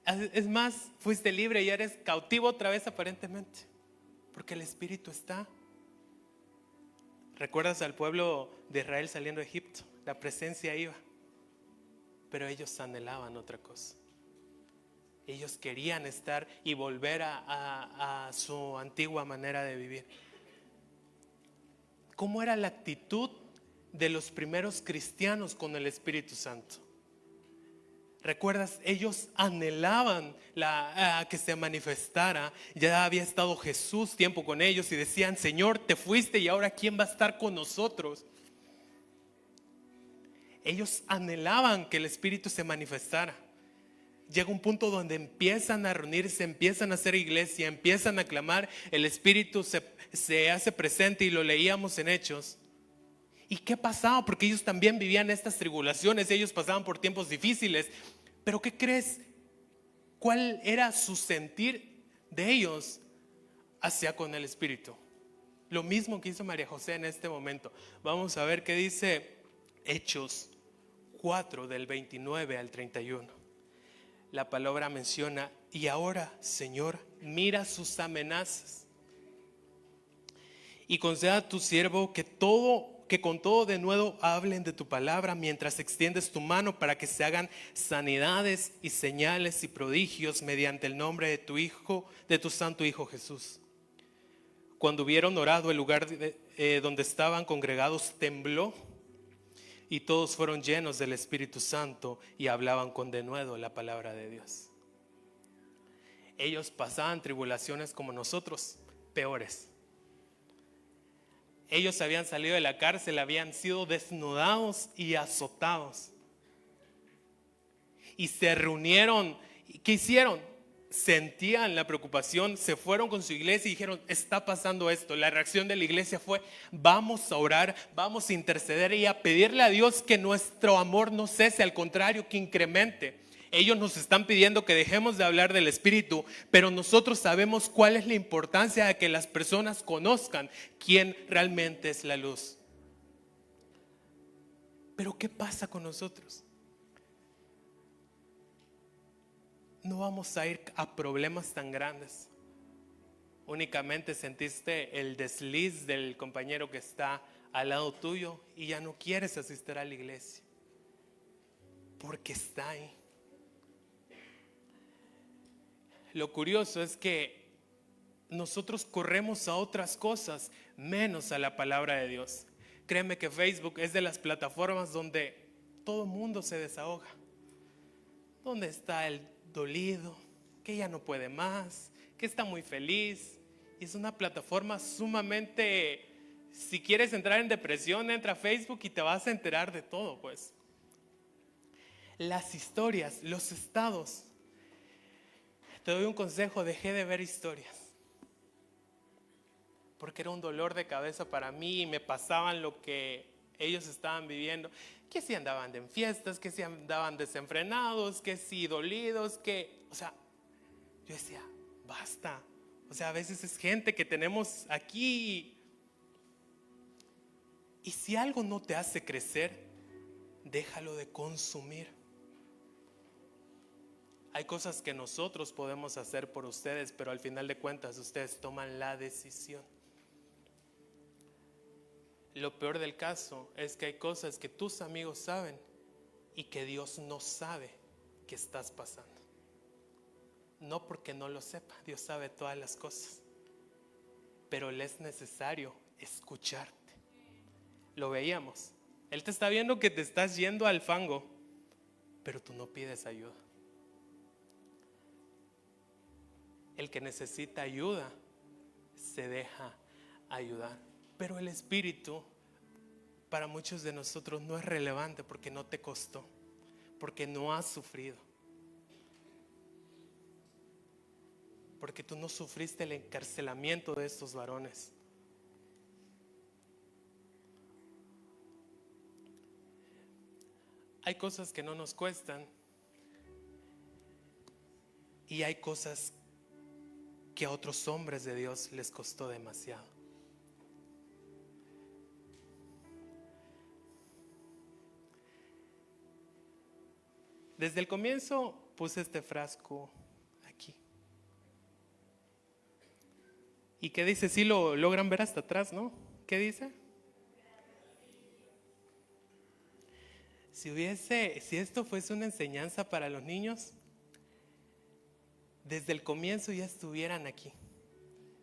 Es más, fuiste libre y eres cautivo otra vez aparentemente, porque el Espíritu está. ¿Recuerdas al pueblo de Israel saliendo de Egipto? La presencia iba, pero ellos anhelaban otra cosa. Ellos querían estar y volver a su antigua manera de vivir. ¿Cómo era la actitud de los primeros cristianos con el Espíritu Santo? ¿Recuerdas? Ellos anhelaban que se manifestara. Ya había estado Jesús tiempo con ellos y decían, Señor, te fuiste y ahora ¿quién va a estar con nosotros? Ellos anhelaban que el Espíritu se manifestara. Llega un punto donde empiezan a reunirse, empiezan a hacer iglesia, empiezan a clamar, el Espíritu se hace presente y lo leíamos en Hechos. ¿Y qué pasaba? Porque ellos también vivían estas tribulaciones, ellos pasaban por tiempos difíciles. Pero ¿qué crees? ¿Cuál era su sentir de ellos hacia con el Espíritu? Lo mismo que hizo María José en este momento. Vamos a ver qué dice Hechos 4 del 29 al 31. La palabra menciona, y ahora, Señor, mira sus amenazas y conceda a tu siervo que con todo de nuevo hablen de tu palabra mientras extiendes tu mano para que se hagan sanidades y señales y prodigios mediante el nombre de tu Hijo, de tu Santo Hijo Jesús. Cuando hubieron orado, el lugar donde estaban congregados tembló y todos fueron llenos del Espíritu Santo y hablaban con denuedo la palabra de Dios. Ellos pasaban tribulaciones como nosotros, peores. Ellos habían salido de la cárcel, habían sido desnudados y azotados. Y se reunieron. ¿Qué hicieron? Sentían la preocupación, se fueron con su iglesia y dijeron, está pasando esto. La reacción de la iglesia fue, vamos a orar, vamos a interceder y a pedirle a Dios que nuestro amor no cese, al contrario, que incremente. Ellos nos están pidiendo que dejemos de hablar del Espíritu, pero nosotros sabemos cuál es la importancia de que las personas conozcan quién realmente es la luz. Pero ¿qué pasa con nosotros? No vamos a ir a problemas tan grandes. Únicamente sentiste el desliz del compañero que está al lado tuyo y ya no quieres asistir a la iglesia porque está ahí. Lo curioso es que nosotros corremos a otras cosas menos a la palabra de Dios. Créeme que Facebook es de las plataformas donde todo el mundo se desahoga, donde está el dolido, que ya no puede más, que está muy feliz. Y es una plataforma sumamente, si quieres entrar en depresión, entra a Facebook y te vas a enterar de todo, pues. Las historias, los estados. Te doy un consejo, dejé de ver historias. Porque era un dolor de cabeza para mí y me pasaban lo que ellos estaban viviendo. Que si andaban en fiestas, que si andaban desenfrenados, que si dolidos, yo decía, basta. A veces es gente que tenemos aquí. Y si algo no te hace crecer, déjalo de consumir. Hay cosas que nosotros podemos hacer por ustedes, pero al final de cuentas ustedes toman la decisión. Lo peor del caso es que hay cosas que tus amigos saben y que Dios no sabe que estás pasando. No porque no lo sepa, Dios sabe todas las cosas, pero le es necesario escucharte. Lo veíamos. Él te está viendo que te estás yendo al fango, pero tú no pides ayuda. El que necesita ayuda se deja ayudar. Pero el Espíritu para muchos de nosotros no es relevante porque no te costó, porque no has sufrido, porque tú no sufriste el encarcelamiento de estos varones. Hay cosas que no nos cuestan y hay cosas que a otros hombres de Dios les costó demasiado. Desde el comienzo puse este frasco aquí. ¿Y qué dice? Sí lo logran ver hasta atrás, ¿no? ¿Qué dice? Si esto fuese una enseñanza para los niños, desde el comienzo ya estuvieran aquí,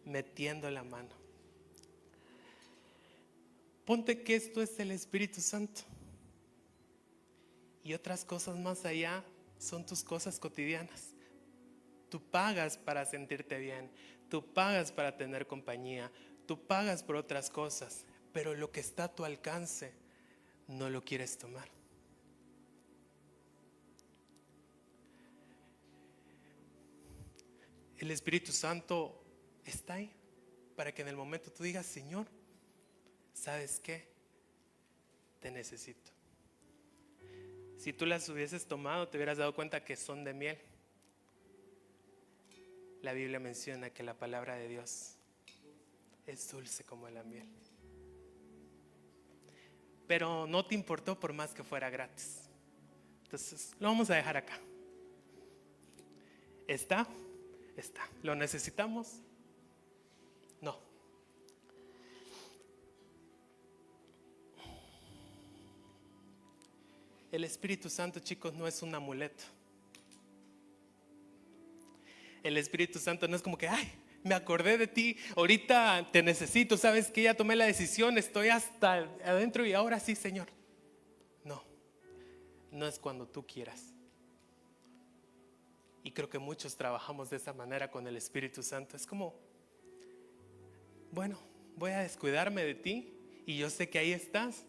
metiendo la mano. Ponte que esto es el Espíritu Santo. Y otras cosas más allá son tus cosas cotidianas. Tú pagas para sentirte bien, tú pagas para tener compañía, tú pagas por otras cosas, pero lo que está a tu alcance no lo quieres tomar. El Espíritu Santo está ahí para que en el momento tú digas, Señor, ¿sabes qué? Te necesito. Si tú las hubieses tomado, te hubieras dado cuenta que son de miel. La Biblia menciona que la palabra de Dios es dulce como la miel. Pero no te importó por más que fuera gratis. Entonces, lo vamos a dejar acá. ¿Está? Está. ¿Lo necesitamos? No. El Espíritu Santo, chicos, no es un amuleto. El Espíritu Santo no es como que, ay, me acordé de ti, ahorita te necesito, sabes que ya tomé la decisión, estoy hasta adentro y ahora sí, Señor. No, no es cuando tú quieras. Y creo que muchos trabajamos de esa manera con el Espíritu Santo. Es como, bueno, voy a descuidarme de ti y yo sé que ahí estás.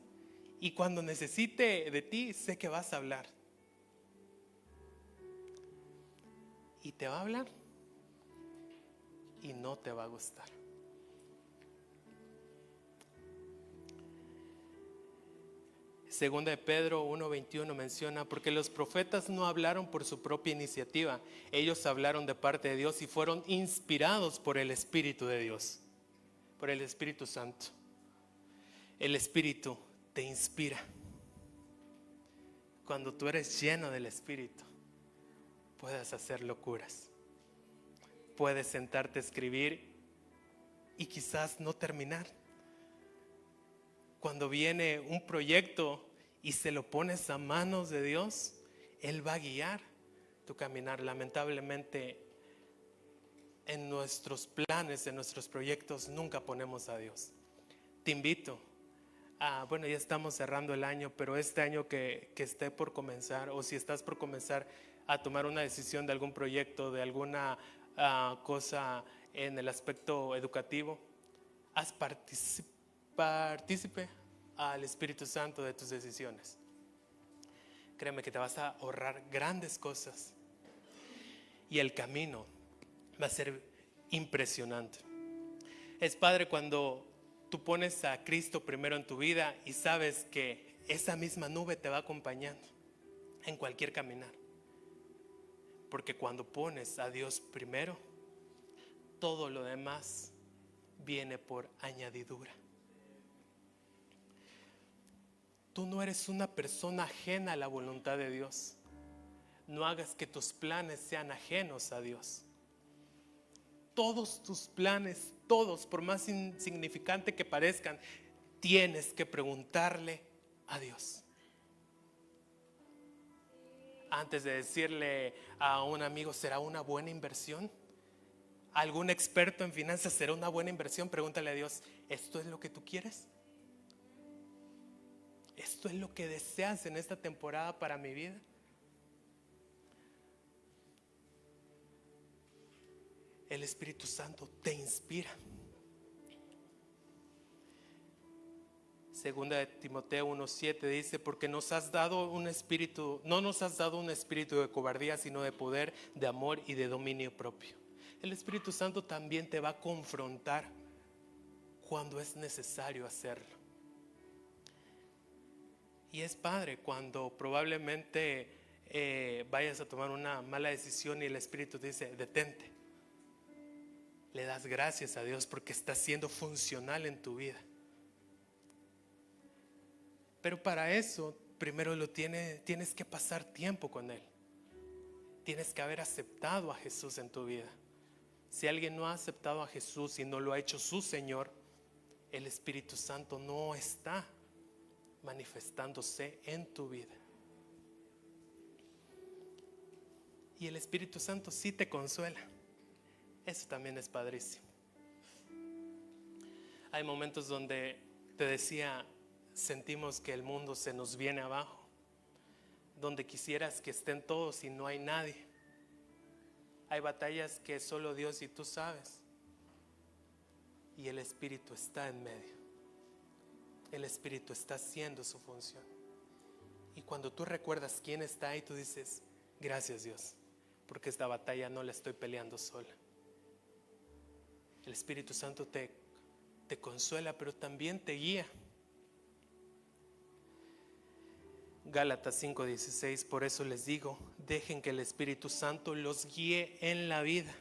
Y cuando necesite de ti, sé que vas a hablar. Y te va a hablar. Y no te va a gustar. Segunda de Pedro 1:21 menciona, porque los profetas no hablaron por su propia iniciativa, ellos hablaron de parte de Dios y fueron inspirados por el Espíritu de Dios, por el Espíritu Santo. El Espíritu te inspira. Cuando tú eres lleno del Espíritu, puedes hacer locuras. Puedes sentarte a escribir y quizás no terminar. Cuando viene un proyecto y se lo pones a manos de Dios, Él va a guiar tu caminar. Lamentablemente, en nuestros planes, en nuestros proyectos, nunca ponemos a Dios. Te invito a, bueno, ya estamos cerrando el año, pero este año que esté por comenzar, o si estás por comenzar a tomar una decisión de algún proyecto, de alguna cosa en el aspecto educativo, haz partícipe al Espíritu Santo de tus decisiones. Créeme que te vas a ahorrar grandes cosas y el camino va a ser impresionante. Es padre cuando tú pones a Cristo primero en tu vida y sabes que esa misma nube te va acompañando en cualquier caminar. Porque cuando pones a Dios primero, todo lo demás viene por añadidura. Tú no eres una persona ajena a la voluntad de Dios. No hagas que tus planes sean ajenos a Dios. Todos tus planes, todos, por más insignificante que parezcan, tienes que preguntarle a Dios. Antes de decirle a un amigo, ¿será una buena inversión? ¿A algún experto en finanzas, será una buena inversión? Pregúntale a Dios, ¿esto es lo que tú quieres? ¿Esto es lo que deseas en esta temporada para mi vida? El Espíritu Santo te inspira. Segunda de Timoteo 1:7 dice, porque no nos has dado un espíritu de cobardía, sino de poder, de amor y de dominio propio. El Espíritu Santo también te va a confrontar cuando es necesario hacerlo. Y es padre cuando probablemente vayas a tomar una mala decisión y el Espíritu te dice, detente. Le das gracias a Dios porque está siendo funcional en tu vida. Pero para eso, primero tienes que pasar tiempo con Él. Tienes que haber aceptado a Jesús en tu vida. Si alguien no ha aceptado a Jesús y no lo ha hecho su Señor, el Espíritu Santo no está manifestándose en tu vida. Y el Espíritu Santo sí te consuela. Eso también es padrísimo. Hay momentos donde, te decía, sentimos que el mundo se nos viene abajo, donde quisieras que estén todos y no hay nadie. Hay batallas que solo Dios y tú sabes, y el Espíritu está en medio. El Espíritu está haciendo su función. Y cuando tú recuerdas quién está ahí, tú dices, gracias Dios, porque esta batalla no la estoy peleando sola. El Espíritu Santo te consuela, pero también te guía. Gálatas 5:16, por eso les digo, dejen que el Espíritu Santo los guíe en la vida.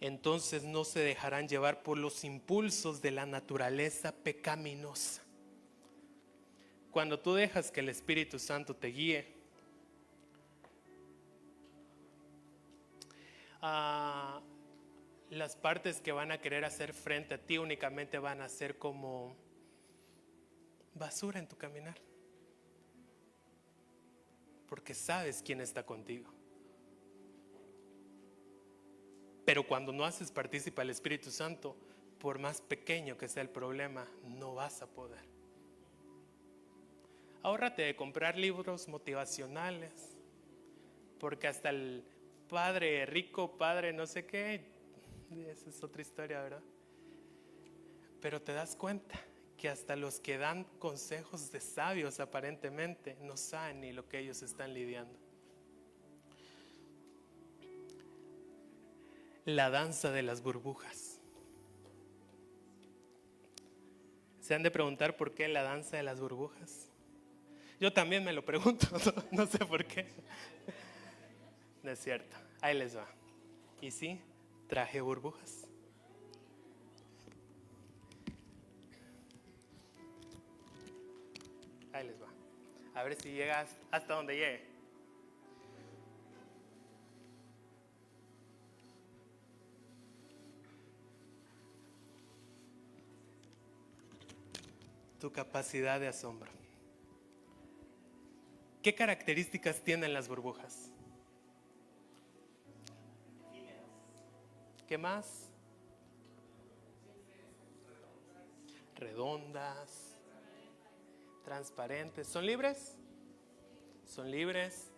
Entonces no se dejarán llevar por los impulsos de la naturaleza pecaminosa. Cuando tú dejas que el Espíritu Santo te guíe, las partes que van a querer hacer frente a ti únicamente van a ser como basura en tu caminar. Porque sabes quién está contigo. Pero cuando no haces partícipe al Espíritu Santo, por más pequeño que sea el problema, no vas a poder. Ahórrate de comprar libros motivacionales, porque hasta el padre rico, padre no sé qué, esa es otra historia, ¿verdad? Pero te das cuenta que hasta los que dan consejos de sabios aparentemente no saben ni lo que ellos están lidiando. La danza de las burbujas. ¿Se han de preguntar por qué la danza de las burbujas? Yo también me lo pregunto, no sé por qué. No es cierto, ahí les va. Y sí, traje burbujas. Ahí les va. A ver si llegas hasta donde llegue. Tu capacidad de asombro. ¿Qué características tienen las burbujas? ¿Qué más? Redondas, transparentes. ¿Son libres? Son libres.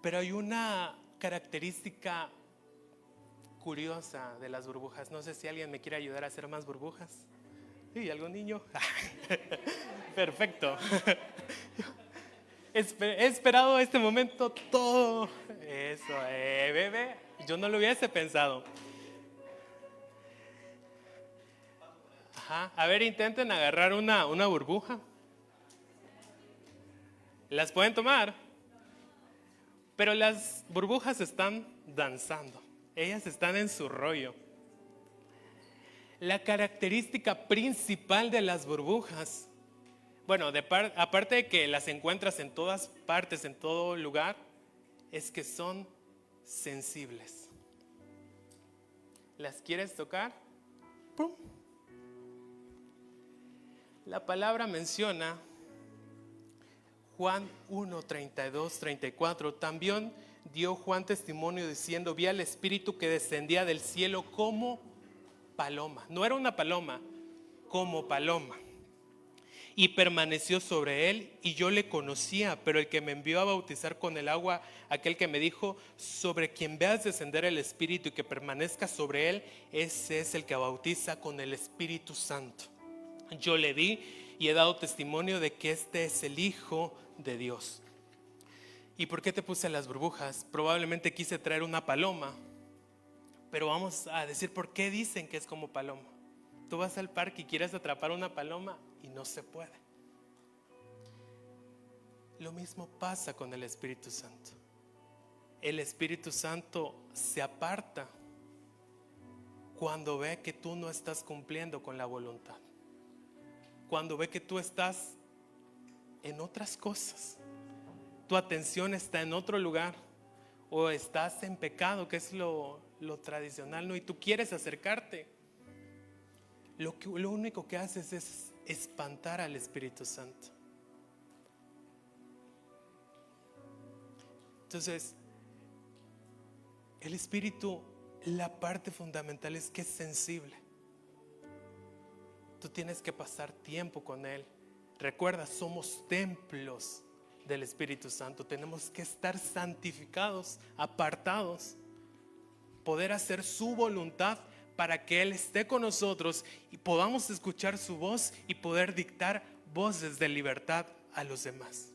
Pero hay una característica curiosa de las burbujas. No sé si alguien me quiere ayudar a hacer más burbujas. ¿Y algún niño? Perfecto. He esperado este momento todo. Eso, bebé. Yo no lo hubiese pensado. Ajá. A ver, intenten agarrar una burbuja. ¿Las pueden tomar? Pero las burbujas están danzando. Ellas están en su rollo. La característica principal de las burbujas, bueno, aparte de que las encuentras en todas partes, en todo lugar, es que son sensibles. ¿Las quieres tocar? ¡Pum! La palabra menciona Juan 1, 32, 34. También dio Juan testimonio diciendo: vi al Espíritu que descendía del cielo como paloma. No era una paloma, como paloma. Y permaneció sobre él, y yo le conocía, pero el que me envió a bautizar con el agua, aquel que me dijo: sobre quien veas descender el Espíritu y que permanezca sobre él, ese es el que bautiza con el Espíritu Santo. Yo le di y he dado testimonio de que este es el Hijo de Dios. ¿Y por qué te puse las burbujas? Probablemente quise traer una paloma, pero vamos a decir por qué dicen que es como paloma. Tú vas al parque y quieres atrapar una paloma y no se puede. Lo mismo pasa con el Espíritu Santo. El Espíritu Santo se aparta cuando ve que tú no estás cumpliendo con la voluntad. Cuando ve que tú estás en otras cosas. Tu atención está en otro lugar. O estás en pecado, que es lo tradicional, ¿no? Y tú quieres acercarte. Lo único que haces es espantar al Espíritu Santo. Entonces, el Espíritu, la parte fundamental es que es sensible. Tú tienes que pasar tiempo con Él. Recuerda, somos templos del Espíritu Santo. Tenemos que estar santificados, apartados, poder hacer su voluntad para que Él esté con nosotros y podamos escuchar su voz y poder dictar voces de libertad a los demás.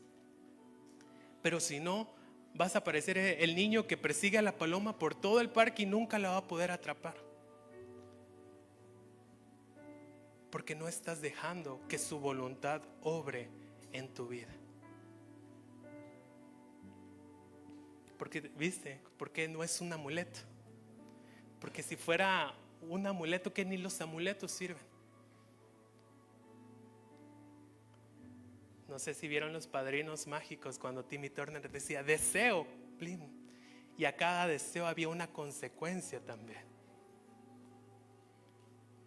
Pero si no, vas a parecer el niño que persigue a la paloma por todo el parque y nunca la va a poder atrapar. Porque no estás dejando que su voluntad obre en tu vida. Porque, ¿viste? Porque no es un amuleto. Porque si fuera un amuleto, que ni los amuletos sirven. No sé si vieron Los Padrinos Mágicos cuando Timmy Turner decía deseo, plin, y a cada deseo había una consecuencia también.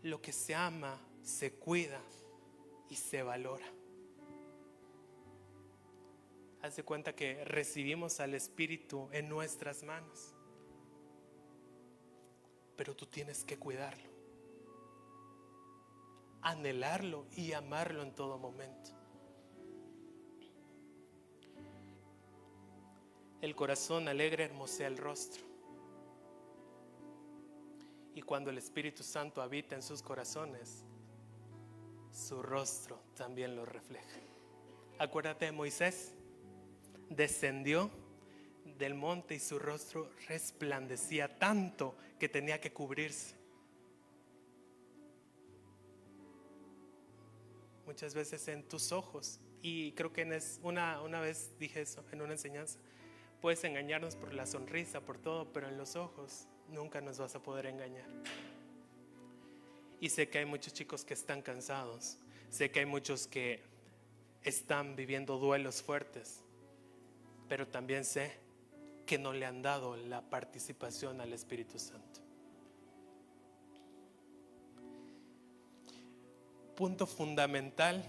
Lo que se ama se cuida y se valora. Haz de cuenta que recibimos al Espíritu en nuestras manos, pero tú tienes que cuidarlo, anhelarlo y amarlo en todo momento. El corazón alegre hermosea el rostro, y cuando el Espíritu Santo habita en sus corazones, su rostro también lo refleja. Acuérdate de Moisés. Descendió del monte y su rostro resplandecía tanto que tenía que cubrirse. Muchas veces en tus ojos Y creo que una vez dije eso en una enseñanza. Puedes engañarnos por la sonrisa, por todo, pero en los ojos nunca nos vas a poder engañar. Y sé que hay muchos chicos que están cansados. Sé que hay muchos que están viviendo duelos fuertes. Pero también sé que no le han dado la participación al Espíritu Santo. Punto fundamental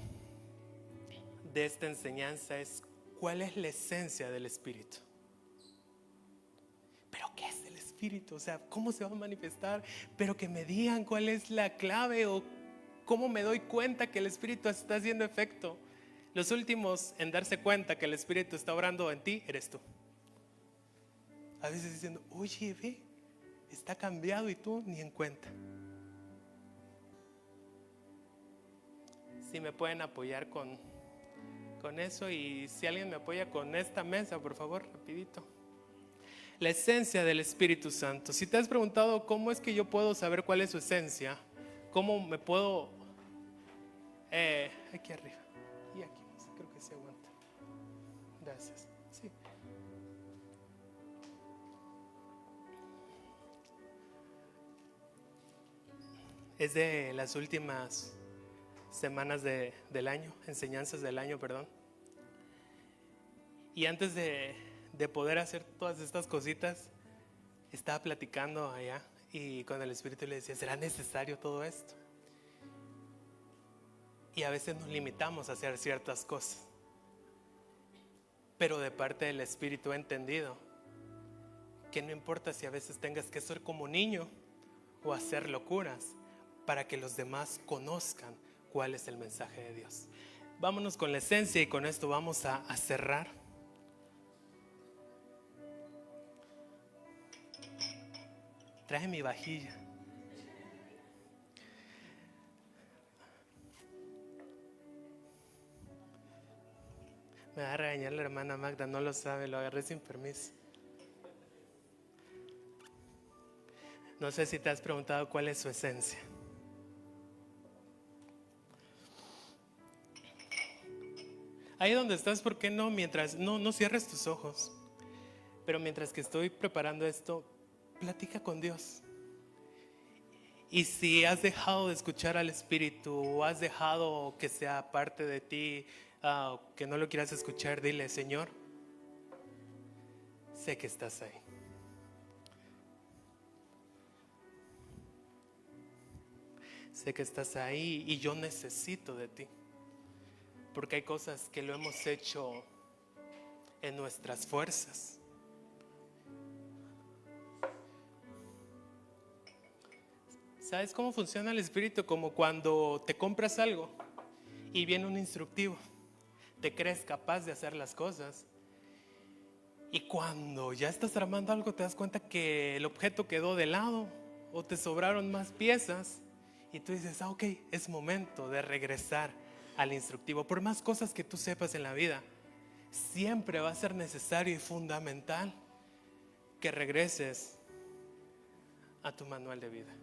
de esta enseñanza es: ¿cuál es la esencia del Espíritu? ¿Pero qué es el Espíritu? O sea, ¿cómo se va a manifestar? Pero que me digan cuál es la clave, o cómo me doy cuenta que el Espíritu está haciendo efecto. Los últimos en darse cuenta que el Espíritu está obrando en ti eres tú. A veces diciendo: oye, ve, está cambiado, y tú ni en cuenta. Si me pueden apoyar con eso, y si alguien me apoya con esta mesa, por favor, rapidito. La esencia del Espíritu Santo. Si te has preguntado cómo es que yo puedo saber cuál es su esencia, cómo me puedo aquí arriba y aquí, creo que se aguanta. Gracias. Sí. Es de las últimas semanas del año, enseñanzas del año, perdón. Y antes de poder hacer todas estas cositas, estaba platicando allá y con el Espíritu le decía: ¿será necesario todo esto? Y a veces nos limitamos a hacer ciertas cosas, pero de parte del Espíritu he entendido que no importa si a veces tengas que ser como niño o hacer locuras para que los demás conozcan cuál es el mensaje de Dios. Vámonos con la esencia, y con esto vamos a cerrar. Traje mi vajilla. Me va a regañar la hermana Magda, no lo sabe, lo agarré sin permiso. No sé si te has preguntado cuál es su esencia. Ahí donde estás, ¿por qué no? Mientras, no cierres tus ojos, pero mientras que estoy preparando esto, platica con Dios. Y si has dejado de escuchar al Espíritu, o has dejado que sea parte de ti, que no lo quieras escuchar, dile: Señor, sé que estás ahí. Sé que estás ahí y yo necesito de ti. Porque hay cosas que lo hemos hecho en nuestras fuerzas. ¿Sabes cómo funciona el Espíritu? Como cuando te compras algo y viene un instructivo. Te crees capaz de hacer las cosas. Y cuando ya estás armando algo, te das cuenta que el objeto quedó de lado o te sobraron más piezas. Y tú dices: ok, es momento de regresar al instructivo. Por más cosas que tú sepas en la vida, siempre va a ser necesario y fundamental que regreses a tu manual de vida.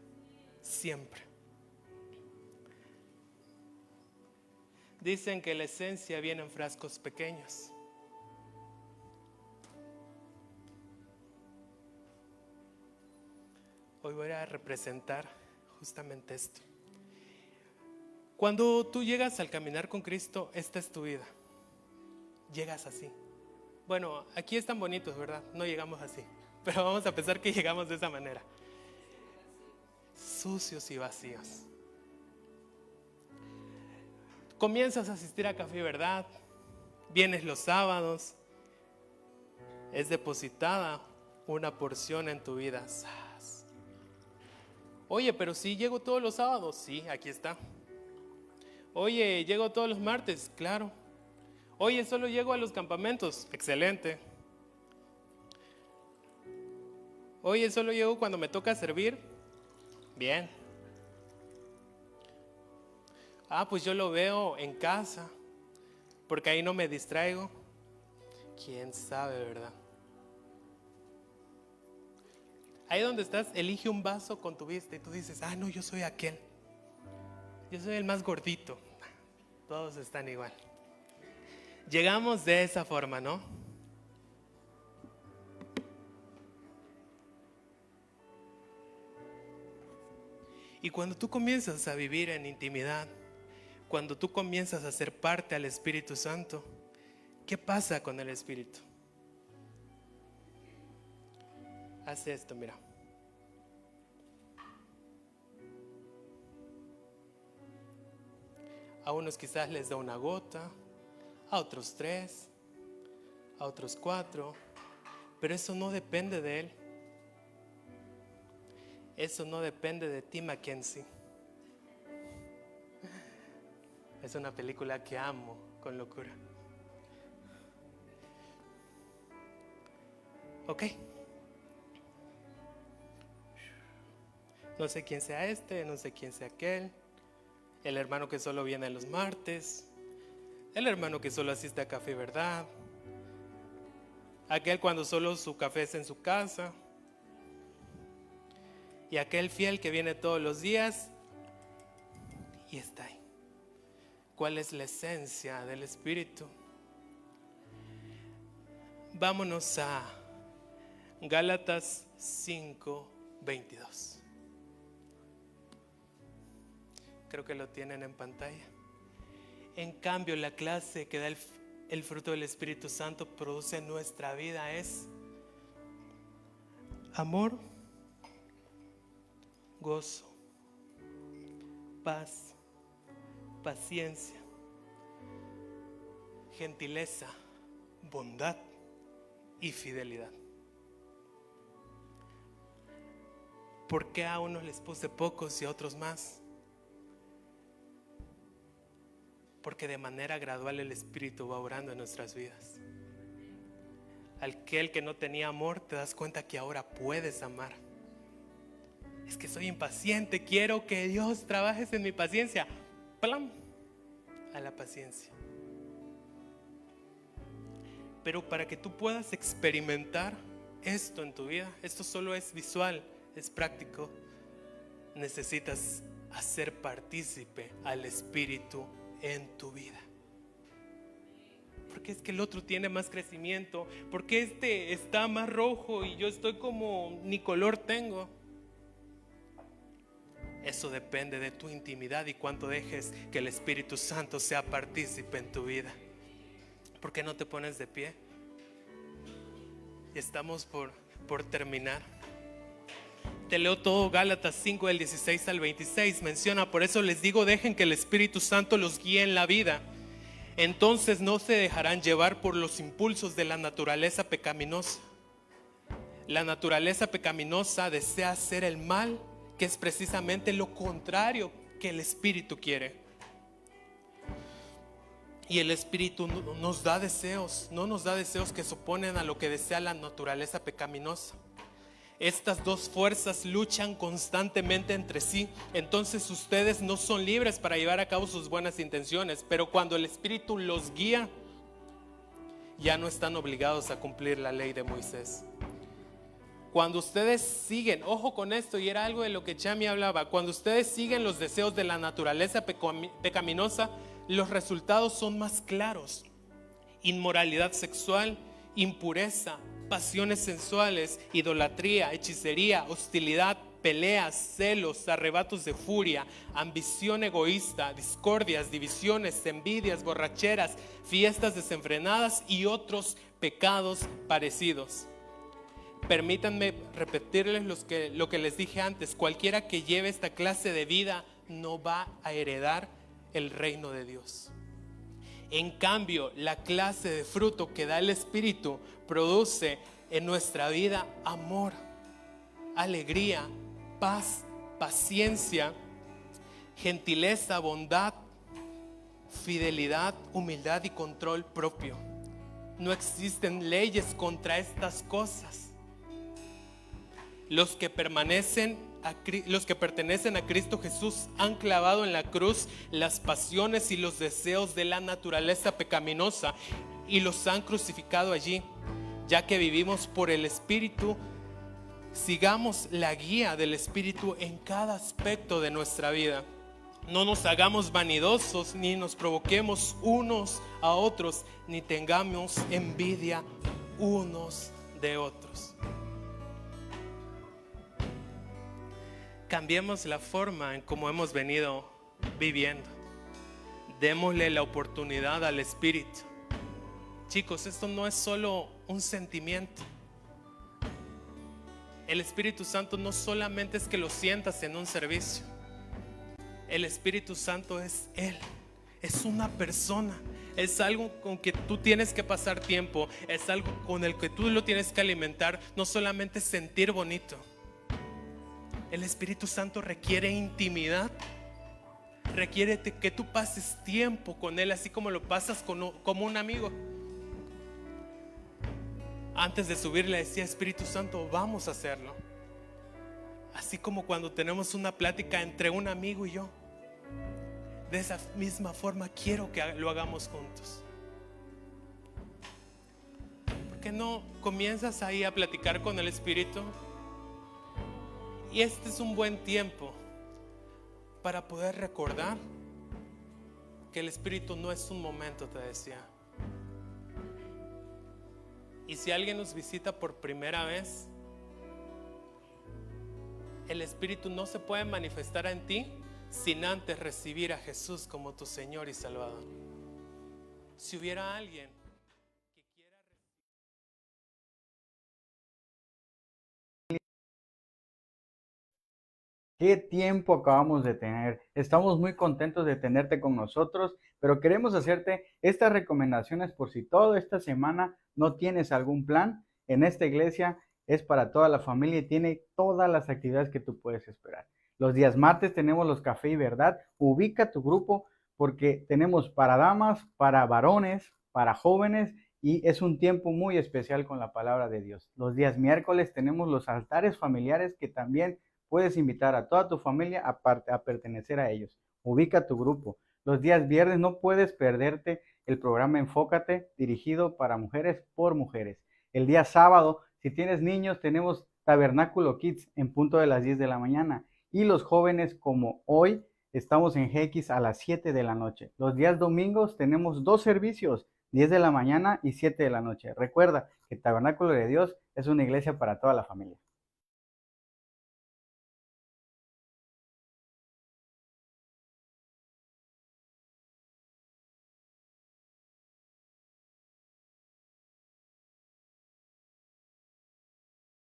Siempre. Dicen que la esencia viene en frascos pequeños. Hoy voy a representar justamente esto. Cuando tú llegas al caminar con Cristo, esta es tu vida. Llegas así. Bueno, aquí están bonitos, ¿verdad? No llegamos así, pero vamos a pensar que llegamos de esa manera. Sucios y vacíos. Comienzas a asistir a café, ¿verdad? Vienes los sábados. Es depositada una porción en tu vida. Oye, pero si llego todos los sábados. Sí, aquí está. Oye, llego todos los martes. Claro. Oye, solo llego a los campamentos. Excelente. Oye, solo llego cuando me toca servir. Bien. Pues yo lo veo en casa, porque ahí no me distraigo. ¿Quién sabe, verdad? Ahí donde estás, elige un vaso con tu vista y tú dices: no, yo soy aquel. Yo soy el más gordito. Todos están igual. Llegamos de esa forma, ¿no? Y cuando tú comienzas a vivir en intimidad, cuando tú comienzas a ser parte al Espíritu Santo, ¿qué pasa con el Espíritu? Hace esto, mira. A unos quizás les da una gota, a otros 3, a otros 4, pero eso no depende de Él. Eso no depende de ti, Mackenzie. Es una película que amo con locura. Ok. No sé quién sea este, no sé quién sea aquel. El hermano que solo viene los martes. El hermano que solo asiste a Café Verdad. Aquel cuando solo su café es en su casa. Y aquel fiel que viene todos los días y está ahí. ¿Cuál es la esencia del Espíritu? Vámonos a Gálatas 5:22. Creo que lo tienen en pantalla. En cambio, la clase que da el fruto del Espíritu Santo produce en nuestra vida es amor, gozo, paz, paciencia, gentileza, bondad y fidelidad. ¿Por qué a unos les puse pocos y a otros más? Porque de manera gradual el Espíritu va obrando en nuestras vidas. Aquel que no tenía amor, te das cuenta que ahora puedes amar. Es que soy impaciente, quiero que Dios trabajes en mi paciencia. ¡Plam! A la paciencia. Pero para que tú puedas experimentar esto en tu vida, esto solo es visual, es práctico, necesitas hacer partícipe al Espíritu en tu vida. Porque es que el otro tiene más crecimiento, porque este está más rojo y yo estoy como ni color tengo. Eso depende de tu intimidad y cuánto dejes que el Espíritu Santo sea partícipe en tu vida. ¿Por qué no te pones de pie? Y estamos por terminar. Te leo todo Gálatas 5 del 16 al 26. Menciona: por eso les digo, dejen que el Espíritu Santo los guíe en la vida. Entonces no se dejarán llevar por los impulsos de la naturaleza pecaminosa. La naturaleza pecaminosa desea hacer el mal, que es precisamente lo contrario que el Espíritu quiere. Y el Espíritu nos da deseos, no nos da deseos que se oponen a lo que desea la naturaleza pecaminosa. Estas dos fuerzas luchan constantemente entre sí. Entonces ustedes no son libres para llevar a cabo sus buenas intenciones, pero cuando el Espíritu los guía, ya no están obligados a cumplir la ley de Moisés. Cuando ustedes siguen, ojo con esto, y era algo de lo que Chami hablaba, cuando ustedes siguen los deseos de la naturaleza pecaminosa, los resultados son más claros: inmoralidad sexual, impureza, pasiones sensuales, idolatría, hechicería, hostilidad, peleas, celos, arrebatos de furia, ambición egoísta, discordias, divisiones, envidias, borracheras, fiestas desenfrenadas y otros pecados parecidos. Permítanme repetirles lo que les dije antes: cualquiera que lleve esta clase de vida no va a heredar el reino de Dios. En cambio, la clase de fruto que da el Espíritu produce en nuestra vida amor, alegría, paz, paciencia, gentileza, bondad, fidelidad, humildad y control propio. No existen leyes contra estas cosas. Los que pertenecen a Cristo Jesús han clavado en la cruz las pasiones y los deseos de la naturaleza pecaminosa y los han crucificado allí. Ya que vivimos por el Espíritu, sigamos la guía del Espíritu en cada aspecto de nuestra vida. No nos hagamos vanidosos, ni nos provoquemos unos a otros, ni tengamos envidia unos de otros. Cambiemos la forma en cómo hemos venido viviendo. Démosle la oportunidad al Espíritu. Chicos, esto no es solo un sentimiento. El Espíritu Santo no solamente es que lo sientas en un servicio. El Espíritu Santo es Él, es una persona, es algo con que tú tienes que pasar tiempo, es algo con el que tú lo tienes que alimentar, no solamente sentir bonito. El Espíritu Santo requiere intimidad, requiere que tú pases tiempo con Él, así como lo pasas como un amigo. Antes de subir le decía: Espíritu Santo, vamos a hacerlo. Así como cuando tenemos una plática entre un amigo y yo. De esa misma forma quiero que lo hagamos juntos. ¿Por qué no comienzas ahí a platicar con el Espíritu? Y este es un buen tiempo para poder recordar que el Espíritu no es un momento, te decía. Y si alguien nos visita por primera vez, el Espíritu no se puede manifestar en ti sin antes recibir a Jesús como tu Señor y Salvador. Si hubiera alguien que quiera ¿Qué tiempo acabamos de tener? Estamos muy contentos de tenerte con nosotros, pero queremos hacerte estas recomendaciones por si toda esta semana no tienes algún plan. En esta iglesia es para toda la familia y tiene todas las actividades que tú puedes esperar. Los días martes tenemos los Café y Verdad. Ubica tu grupo porque tenemos para damas, para varones, para jóvenes y es un tiempo muy especial con la palabra de Dios. Los días miércoles tenemos los altares familiares que también puedes invitar a toda tu familia a pertenecer a ellos. Ubica tu grupo. Los días viernes no puedes perderte el programa Enfócate, dirigido para mujeres por mujeres. El día sábado, si tienes niños, tenemos Tabernáculo Kids en punto de las 10 de la mañana. Y los jóvenes, como hoy, estamos en GX a las 7 de la noche. Los días domingos tenemos 2 servicios, 10 de la mañana y 7 de la noche. Recuerda que Tabernáculo de Dios es una iglesia para toda la familia.